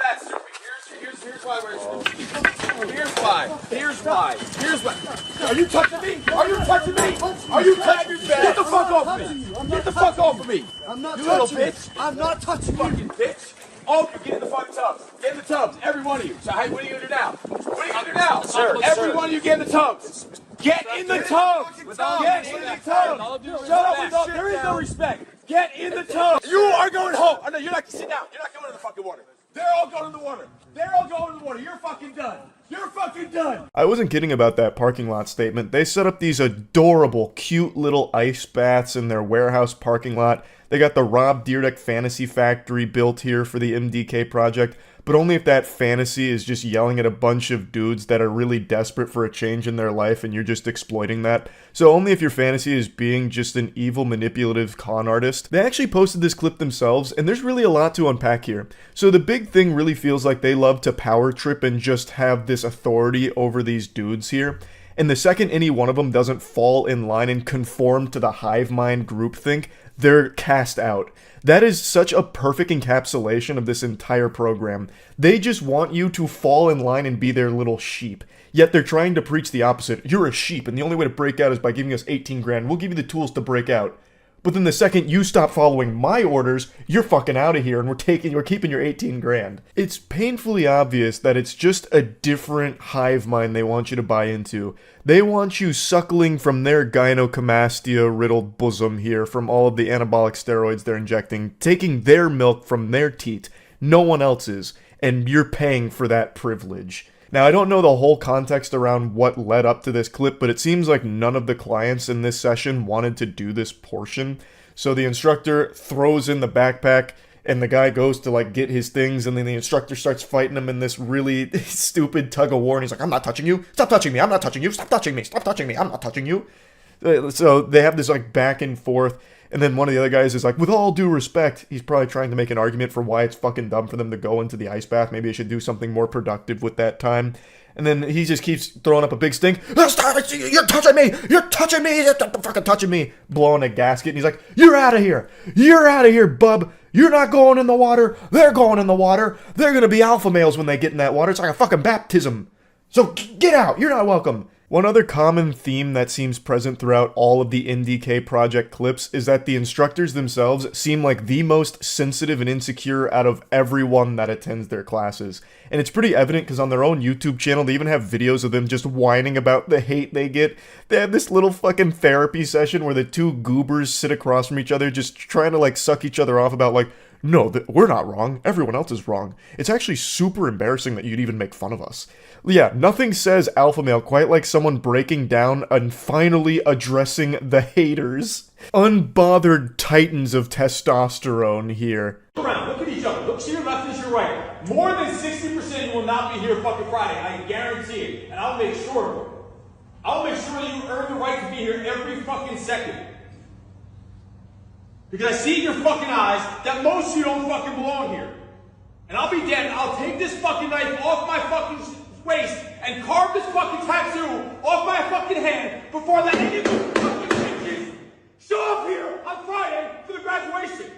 [SPEAKER 13] that stupid? Here's why we're stupid. Here's why. Are you touching me? Are you touching me? Are you touching me? Get the fuck off of me. Get the fuck off of me.
[SPEAKER 7] I'm not
[SPEAKER 13] you little
[SPEAKER 7] touching
[SPEAKER 13] bitch.
[SPEAKER 7] I'm not touching
[SPEAKER 13] fucking
[SPEAKER 7] you.
[SPEAKER 13] bitch. All of you get in the fucking tubs. Get in the tubs. Every one of you. So hey, what are you gonna do now? What are you gonna do now?
[SPEAKER 6] Sir,
[SPEAKER 13] Every
[SPEAKER 6] sir.
[SPEAKER 13] one of you get in the tubs. Get in the tubs. Get in the tubs. Shut up. There is no respect. Get in the tubs. You are going home. Oh, no, you're not. Sit down. You're not going in the fucking water. They're all going in the water. They're all going in the water. You're fucking done. You're fucking done.
[SPEAKER 1] I wasn't kidding about that parking lot statement. They set up these adorable, cute little ice baths in their warehouse parking lot. They got the Rob Dyrdek Fantasy Factory built here for the MDK project, but only if that fantasy is just yelling at a bunch of dudes that are really desperate for a change in their life and you're just exploiting that. So only if your fantasy is being just an evil, manipulative con artist. They actually posted this clip themselves, and there's really a lot to unpack here. So the big thing really feels like they love to power trip and just have this authority over these dudes here. And the second any one of them doesn't fall in line and conform to the hive mind groupthink, they're cast out. That is such a perfect encapsulation of this entire program. They just want you to fall in line and be their little sheep. Yet they're trying to preach the opposite. You're a sheep, and the only way to break out is by giving us 18 grand. We'll give you the tools to break out. But then the second you stop following my orders, you're fucking out of here and we're keeping your 18 grand. It's painfully obvious that it's just a different hive mind they want you to buy into. They want you suckling from their gynecomastia-riddled bosom here from all of the anabolic steroids they're injecting, taking their milk from their teat, no one else's, and you're paying for that privilege. Now, I don't know the whole context around what led up to this clip, but it seems like none of the clients in this session wanted to do this portion. So the instructor throws in the backpack, and the guy goes to, like, get his things, and then the instructor starts fighting him in this really stupid tug-of-war, and he's like, I'm not touching you! Stop touching me! I'm not touching you! Stop touching me! Stop touching me! I'm not touching you! So they have this, like, back and forth, and then one of the other guys is like, with all due respect, he's probably trying to make an argument for why it's fucking dumb for them to go into the ice bath. Maybe they should do something more productive with that time. And then he just keeps throwing up a big stink. Stop it! You're touching me! You're touching me! You're fucking touching me! Blowing a gasket. And he's like, you're out of here! You're out of here, bub! You're not going in the water! They're going in the water! They're gonna be alpha males when they get in that water. It's like a fucking baptism. So get out! You're not welcome! One other common theme that seems present throughout all of the MDK project clips is that the instructors themselves seem like the most sensitive and insecure out of everyone that attends their classes. And it's pretty evident because on their own YouTube channel, they even have videos of them just whining about the hate they get. They have this little fucking therapy session where the two goobers sit across from each other just trying to like suck each other off about like, no, we're not wrong. Everyone else is wrong. It's actually super embarrassing that you'd even make fun of us. Yeah, nothing says alpha male quite like someone breaking down and finally addressing the haters. Unbothered titans of testosterone here.
[SPEAKER 13] Look around, look at each other. Look to your left and to your right. More than 60% will not be here fucking Friday. I guarantee it. And I'll make sure of it. I'll make sure that you earn the right to be here every fucking second. Because I see in your fucking eyes that most of you don't fucking belong here. And I'll be dead. I'll take this fucking knife off my fucking waist and carve this fucking tattoo off my fucking hand before I let any of you fucking bitches show up here on Friday for the graduation.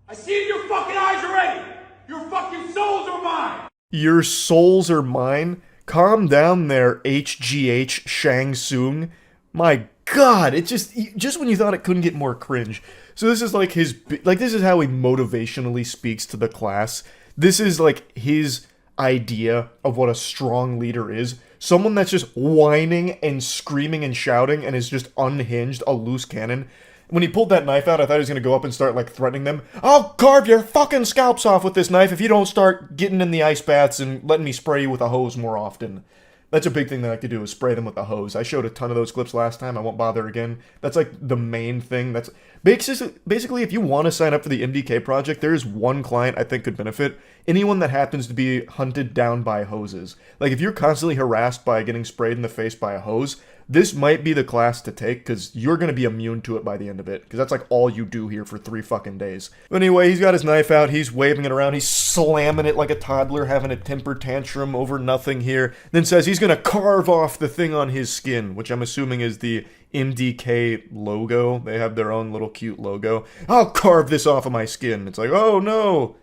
[SPEAKER 13] I see it in your fucking eyes already. Your fucking souls are mine.
[SPEAKER 1] Your souls are mine? Calm down there, HGH Shang Tsung. My God, it just when you thought it couldn't get more cringe. So this is like this is how he motivationally speaks to the class. This is like his idea of what a strong leader is. Someone that's just whining and screaming and shouting and is just unhinged, a loose cannon. When he pulled that knife out, I thought he was gonna go up and start, like, threatening them. I'll carve your fucking scalps off with this knife if you don't start getting in the ice baths and letting me spray you with a hose more often. That's a big thing that I could do, is spray them with a hose. I showed a ton of those clips last time. I won't bother again. That's, like, the main thing. That's basically, if you want to sign up for the MDK project, there is one client I think could benefit. Anyone that happens to be hunted down by hoses. Like, if you're constantly harassed by getting sprayed in the face by a hose, this might be the class to take, because you're going to be immune to it by the end of it, because that's like all you do here for 3 fucking days. But anyway, he's got his knife out, he's waving it around, he's slamming it like a toddler, having a temper tantrum over nothing here, then says he's going to carve off the thing on his skin, which I'm assuming is the MDK logo. They have their own little cute logo. I'll carve this off of my skin. It's like, oh no.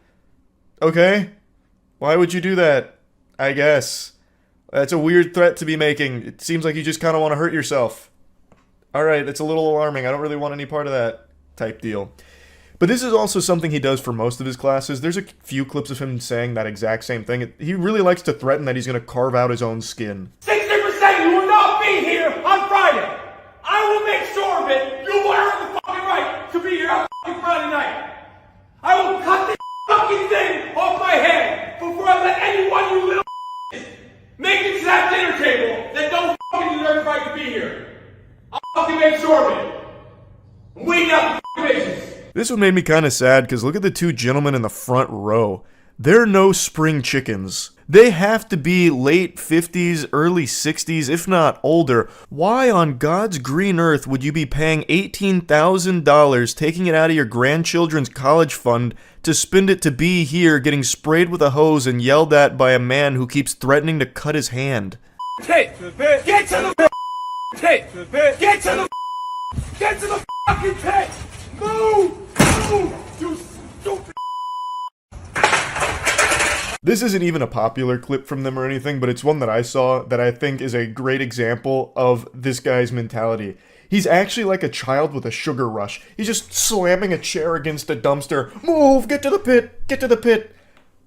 [SPEAKER 1] Okay. Why would you do that? I guess. That's a weird threat to be making. It seems like you just kind of want to hurt yourself. Alright, it's a little alarming. I don't really want any part of that type deal. But this is also something he does for most of his classes. There's a few clips of him saying that exact same thing. He really likes to threaten that he's going to carve out his own skin.
[SPEAKER 13] 60% you will not be here on Friday. I will make sure of it. You will earn the fucking right to be here on fucking Friday night. I will cut this fucking thing off my head before I let anyone you little make it to that dinner table that don't fucking deserve the right to be here. I'll fucking make sure of it. I'm waiting out the fucking patience.
[SPEAKER 1] This one made me kind of sad, because look at the 2 gentlemen in the front row. They're no spring chickens. They have to be late 50s, early 60s, if not older. Why on God's green earth would you be paying $18,000, taking it out of your grandchildren's college fund, to spend it to be here getting sprayed with a hose and yelled at by a man who keeps threatening to cut his hand?
[SPEAKER 13] Take the pit. Get to the take the pit. Get to the get to the fucking pit. Move! Move! You stupid.
[SPEAKER 1] This isn't even a popular clip from them or anything, but it's one that I saw that I think is a great example of this guy's mentality. He's actually like a child with a sugar rush. He's just slamming a chair against a dumpster. Move! Get to the pit! Get to the pit!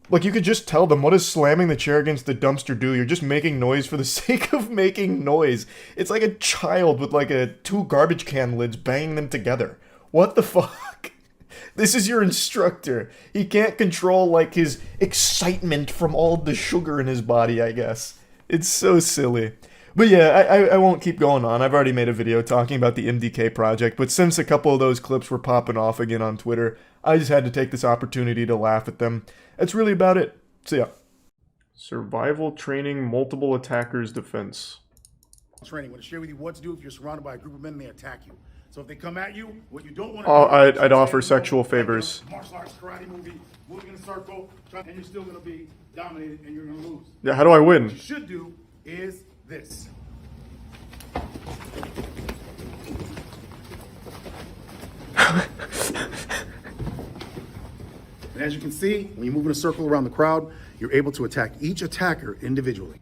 [SPEAKER 1] Like, you could just tell them, what does slamming the chair against the dumpster do? You're just making noise for the sake of making noise. It's like a child with like 2 garbage can lids banging them together. What the fuck? This is your instructor. He can't control, like, his excitement from all the sugar in his body, I guess. It's so silly. But yeah, I won't keep going on. I've already made a video talking about the MDK project, but since a couple of those clips were popping off again on Twitter, I just had to take this opportunity to laugh at them. That's really about it. So yeah. Survival training, multiple attackers defense.
[SPEAKER 7] Training. I want to share with you what to do if you're surrounded by a group of men and they attack you. So if they come at you, what you don't want to do...
[SPEAKER 1] I'd offer sexual favors.
[SPEAKER 7] Martial arts, karate movie, moving in a circle, and you're still going to be dominated and you're going to lose.
[SPEAKER 1] Yeah, how do I win?
[SPEAKER 7] What you should do is this. And as you can see, when you move in a circle around the crowd, you're able to attack each attacker individually.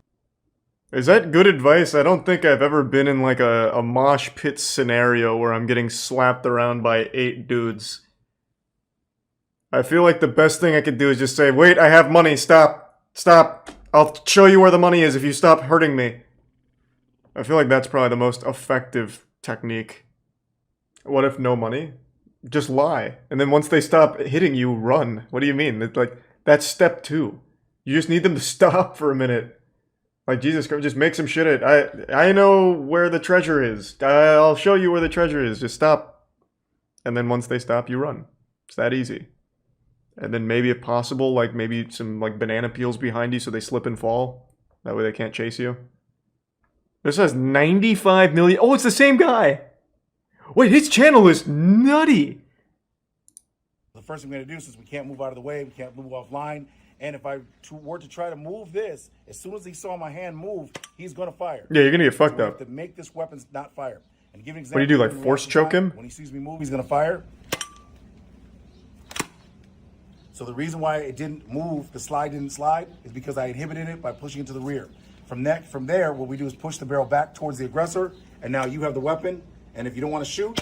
[SPEAKER 1] Is that good advice? I don't think I've ever been in like a mosh pit scenario where I'm getting slapped around by 8 dudes. I feel like the best thing I could do is just say, wait, I have money, stop, stop. I'll show you where the money is if you stop hurting me. I feel like that's probably the most effective technique. What if no money? Just lie. And then once they stop hitting you, run. What do you mean? It's like, that's step 2. You just need them to stop for a minute. Like, Jesus Christ, just make some shit. I know where the treasure is. I'll show you where the treasure is. Just stop. And then once they stop, you run. It's that easy. And then maybe if possible, like maybe some like banana peels behind you so they slip and fall. That way they can't chase you. This has 95 million. Oh, it's the same guy. Wait, his channel is nutty.
[SPEAKER 7] The first thing we're going to do, since we can't move out of the way, we can't move offline, and if I were to try to move this, as soon as he saw my hand move, he's going to fire.
[SPEAKER 1] Yeah, you're going to get fucked
[SPEAKER 7] so
[SPEAKER 1] up.
[SPEAKER 7] We have to make this weapon not fire. And give an
[SPEAKER 1] What
[SPEAKER 7] example.
[SPEAKER 1] do you do, like force choke him?
[SPEAKER 7] When he sees me move, he's going to fire. So the reason why it didn't move, the slide didn't slide, is because I inhibited it by pushing it to the rear. From there, what we do is push the barrel back towards the aggressor, and now you have the weapon, and if you don't want to shoot,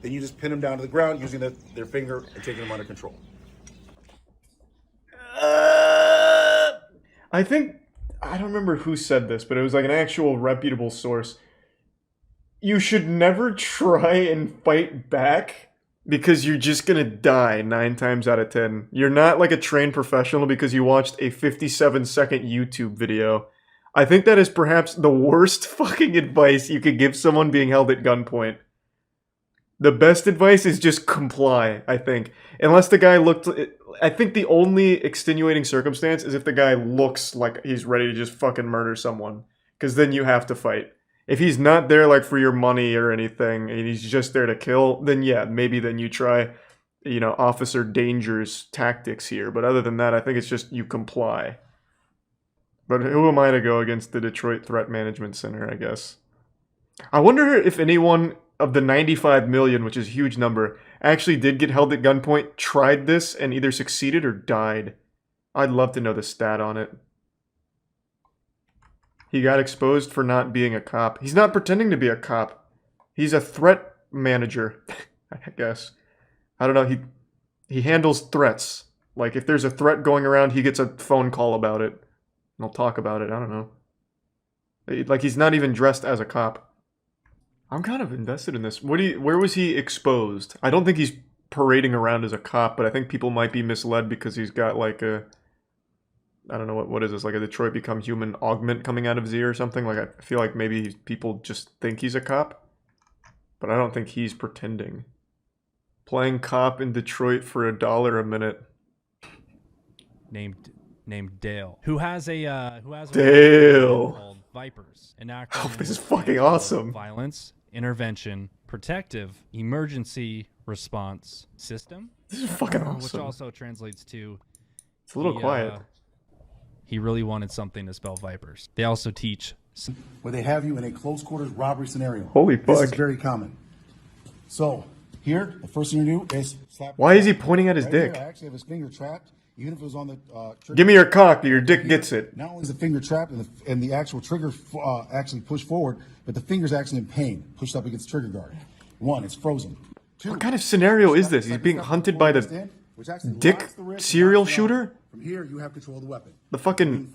[SPEAKER 7] then you just pin them down to the ground using their finger and taking them under control.
[SPEAKER 1] I think I don't remember who said this, but it was like an actual reputable source. You should never try and fight back because you're just gonna die 9 times out of 10. You're not like a trained professional because you watched a 57-second YouTube video. I think that is perhaps the worst fucking advice you could give someone being held at gunpoint. The best advice is just comply, I think. Unless the guy looked... I think the only extenuating circumstance is if the guy looks like he's ready to just fucking murder someone. Because then you have to fight. If he's not there like for your money or anything, and he's just there to kill, then yeah, maybe then you try, you know, Officer Danger's tactics here. But other than that, I think it's just you comply. But who am I to go against the Detroit Threat Management Center, I guess? I wonder if anyone of the 95 million, which is a huge number, actually did get held at gunpoint, tried this, and either succeeded or died. I'd love to know the stat on it. He got exposed for not being a cop. He's not pretending to be a cop. He's a threat manager, I guess. I don't know, he handles threats. Like, if there's a threat going around, he gets a phone call about it. And I'll talk about it, I don't know. Like, he's not even dressed as a cop. I'm kind of invested in this. Where was he exposed? I don't think he's parading around as a cop, but I think people might be misled because he's got like a... I don't know, what is this? Like a Detroit Become Human augment coming out of Z or something? Like, I feel like maybe people just think he's a cop. But I don't think he's pretending. Playing cop in Detroit for $1 a minute.
[SPEAKER 14] Named Dale, who has a
[SPEAKER 1] Dale
[SPEAKER 14] called Vipers, an
[SPEAKER 1] oh, this is fucking awesome.
[SPEAKER 14] Violence intervention protective emergency response system.
[SPEAKER 1] This is fucking awesome.
[SPEAKER 14] Which also translates to
[SPEAKER 1] it's a little quiet.
[SPEAKER 14] He really wanted something to spell Vipers. They also teach
[SPEAKER 7] where they have you in a close quarters robbery scenario.
[SPEAKER 1] Holy fuck.
[SPEAKER 7] This is very common. So here, the first thing you do is slap.
[SPEAKER 1] Why is he pointing at his dick?
[SPEAKER 7] Here, I actually have his finger trapped. Even if it was on the trigger.
[SPEAKER 1] Give me your cock, your dick gets it.
[SPEAKER 7] Not only is the finger trapped and the actual trigger actually pushed forward, but the finger's actually in pain, pushed up against the trigger guard. 1, it's frozen. 2,
[SPEAKER 1] what kind of scenario is this? He's being hunted by the dick serial shooter?
[SPEAKER 7] From here, you have control of the weapon.
[SPEAKER 1] The fucking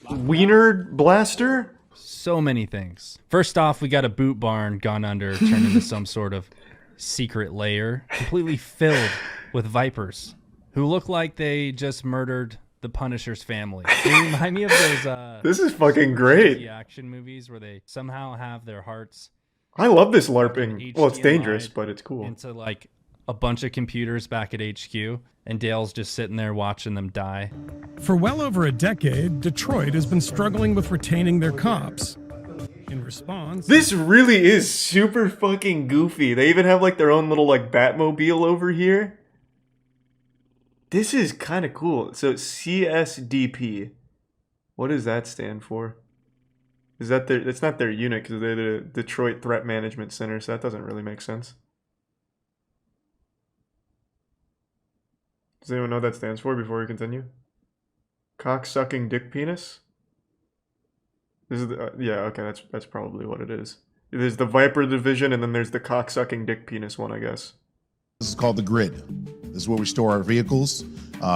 [SPEAKER 1] wiener blaster?
[SPEAKER 14] So many things. First off, we got a boot barn gone under, turned into some sort of secret lair, completely filled with vipers. Who look like they just murdered the Punisher's family. They remind me of those
[SPEAKER 1] this is fucking great.
[SPEAKER 14] Action movies where they somehow have their hearts.
[SPEAKER 1] I love this LARPing. Well, it's dangerous, but it's cool.
[SPEAKER 14] Into like a bunch of computers back at HQ, and Dale's just sitting there watching them die.
[SPEAKER 15] For well over a decade, Detroit has been struggling with retaining their cops. In response,
[SPEAKER 1] this really is super fucking goofy. They even have like their own little like Batmobile over here. This is kind of cool. So CSDP, what does that stand for? Is that their? It's not their unit because they're the Detroit Threat Management Center. So that doesn't really make sense. Does anyone know what that stands for before we continue? Cock-sucking dick penis. This is the, yeah. Okay, that's probably what it is. There's the Viper division, and then there's the cock-sucking dick penis one, I guess.
[SPEAKER 16] This is called the grid. This is where we store our vehicles.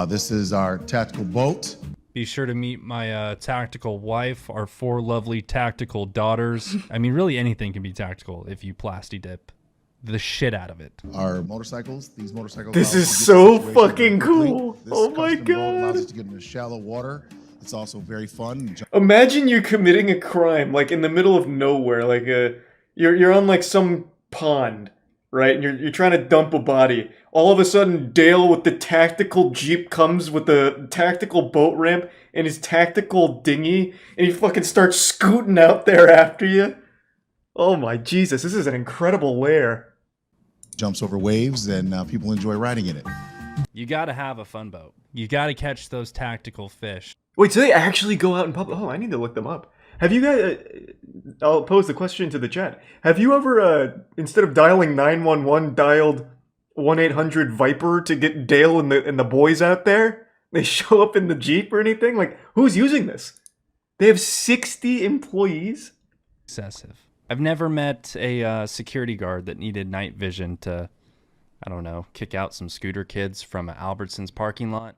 [SPEAKER 16] This is our tactical boat.
[SPEAKER 14] Be sure to meet my tactical wife, our 4 lovely tactical daughters. I mean, really anything can be tactical if you plasti dip the shit out of it.
[SPEAKER 16] Our motorcycles, these motorcycles.
[SPEAKER 1] This is so fucking cool. Oh my god.
[SPEAKER 16] Allows us to get into shallow water. It's also very fun.
[SPEAKER 1] Imagine you're committing a crime like in the middle of nowhere, like you're on like some pond. Right, and you're trying to dump a body. All of a sudden, Dale with the tactical jeep comes with the tactical boat ramp and his tactical dinghy, and he fucking starts scooting out there after you. Oh my Jesus, this is an incredible lair.
[SPEAKER 16] Jumps over waves, and people enjoy riding in it.
[SPEAKER 14] You gotta have a fun boat. You gotta catch those tactical fish.
[SPEAKER 1] Wait, so they actually go out in public? Oh, I need to look them up. Have you guys, I'll pose the question to the chat. Have you ever, instead of dialing 911, dialed 1-800-VIPER to get Dale and the boys out there? They show up in the Jeep or anything? Like, who's using this? They have 60 employees?
[SPEAKER 14] Excessive. I've never met a security guard that needed night vision to, I don't know, kick out some scooter kids from Albertson's parking lot.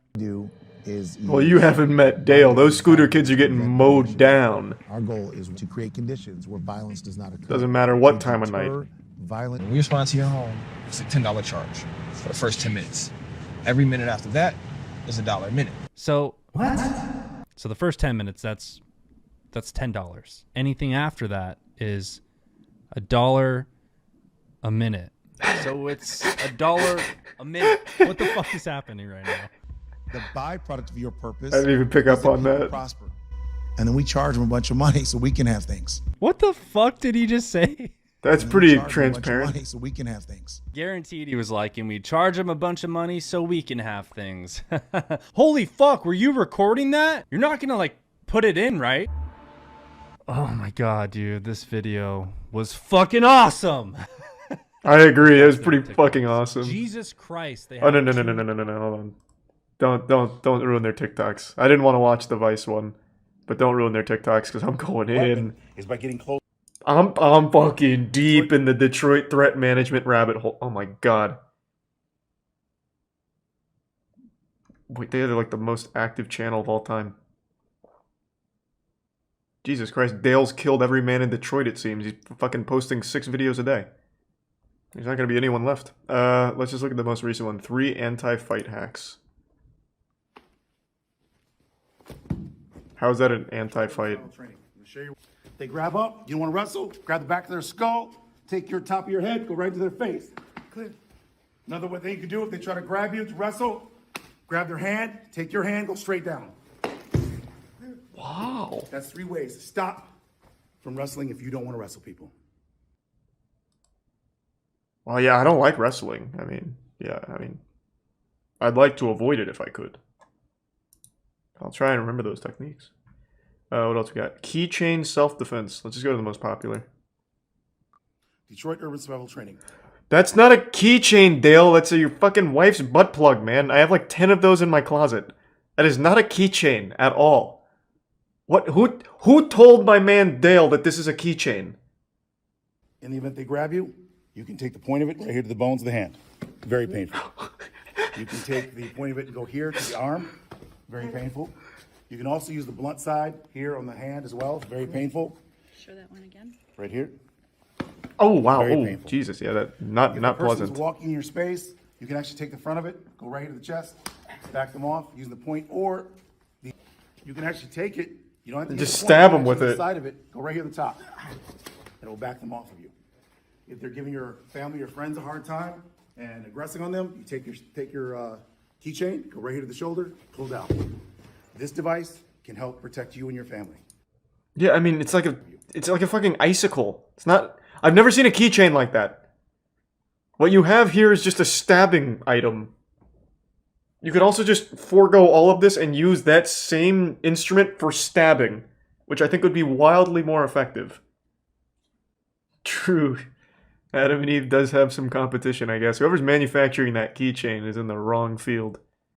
[SPEAKER 16] is.
[SPEAKER 1] Well, you haven't met Dale. Those scooter kids are getting mowed down.
[SPEAKER 16] Our goal is to create conditions where violence does not occur.
[SPEAKER 1] Doesn't matter what time of night.
[SPEAKER 16] Violent.
[SPEAKER 17] When we respond to your home, it's a $10 charge for the first 10 minutes. Every minute after that is $1 a minute.
[SPEAKER 14] So what? So the first 10 minutes, that's $10. Anything after that is $1 a minute. So it's $1 a minute. What the fuck is happening right now?
[SPEAKER 16] The byproduct of your purpose.
[SPEAKER 1] I didn't even pick up on that.
[SPEAKER 16] Prosper. And then we charge them a bunch of money so we can have things.
[SPEAKER 14] What the fuck did he just say?
[SPEAKER 1] That's pretty transparent.
[SPEAKER 16] So we can have things.
[SPEAKER 14] Guaranteed he was like, and we charge him a bunch of money so we can have things. Holy fuck, were you recording that? You're not gonna like put it in, right? Oh my god, dude, this video was fucking awesome.
[SPEAKER 1] I agree, it was pretty fucking awesome.
[SPEAKER 14] Jesus Christ. They
[SPEAKER 1] oh no, hold on. Don't ruin their TikToks. I didn't want to watch the Vice one, but don't ruin their TikToks because I'm going in.
[SPEAKER 7] Is by getting close.
[SPEAKER 1] I'm fucking deep in the Detroit threat management rabbit hole. Oh my god. Wait, they're like the most active channel of all time. Jesus Christ, Dale's killed every man in Detroit, it seems. He's fucking posting 6 videos a day. There's not gonna be anyone left. Let's just look at the most recent one. 3 anti-fight hacks. How is that an anti-fight?
[SPEAKER 7] They grab up, you don't want to wrestle, grab the back of their skull, take your top of your head, go right to their face. Clear. Another thing you can do if they try to grab you to wrestle, grab their hand, take your hand, go straight down.
[SPEAKER 1] Wow.
[SPEAKER 7] That's 3 ways to stop from wrestling if you don't want to wrestle people.
[SPEAKER 1] Well, yeah, I don't like wrestling. I mean, I'd like to avoid it if I could. I'll try and remember those techniques. What else we got? Keychain self-defense. Let's just go to the most popular.
[SPEAKER 7] Detroit Urban Survival Training.
[SPEAKER 1] That's not a keychain, Dale. That's your fucking wife's butt plug, man. I have like 10 of those in my closet. That is not a keychain at all. What? Who told my man Dale that this is a keychain?
[SPEAKER 7] In the event they grab you, you can take the point of it right here to the bones of the hand. Very painful. You can take the point of it and go here to the arm. Very painful. You can also use the blunt side here on the hand as well. Very painful.
[SPEAKER 5] Show that one again.
[SPEAKER 7] Right here.
[SPEAKER 1] Oh wow!
[SPEAKER 7] Very
[SPEAKER 1] Oh
[SPEAKER 7] painful.
[SPEAKER 1] Jesus! Yeah, that not
[SPEAKER 7] If
[SPEAKER 1] not
[SPEAKER 7] the person's
[SPEAKER 1] pleasant.
[SPEAKER 7] walking in your space, you can actually take the front of it, go right here to the chest, back them off using the point, or you can actually take it. You don't have to use
[SPEAKER 1] Just
[SPEAKER 7] the point,
[SPEAKER 1] stab
[SPEAKER 7] you
[SPEAKER 1] them
[SPEAKER 7] can
[SPEAKER 1] with
[SPEAKER 7] use
[SPEAKER 1] it.
[SPEAKER 7] The side of it, go right here to the top. It'll back them off of you. If they're giving your family or friends a hard time and aggressing on them, you take your keychain, go right here to the shoulder, pull down. This device can help protect you and your family.
[SPEAKER 1] Yeah, I mean it's like a fucking icicle. It's not. I've never seen a keychain like that. What you have here is just a stabbing item. You could also just forego all of this and use that same instrument for stabbing, which I think would be wildly more effective. True. Adam and Eve does have some competition, I guess. Whoever's manufacturing that keychain is in the wrong field.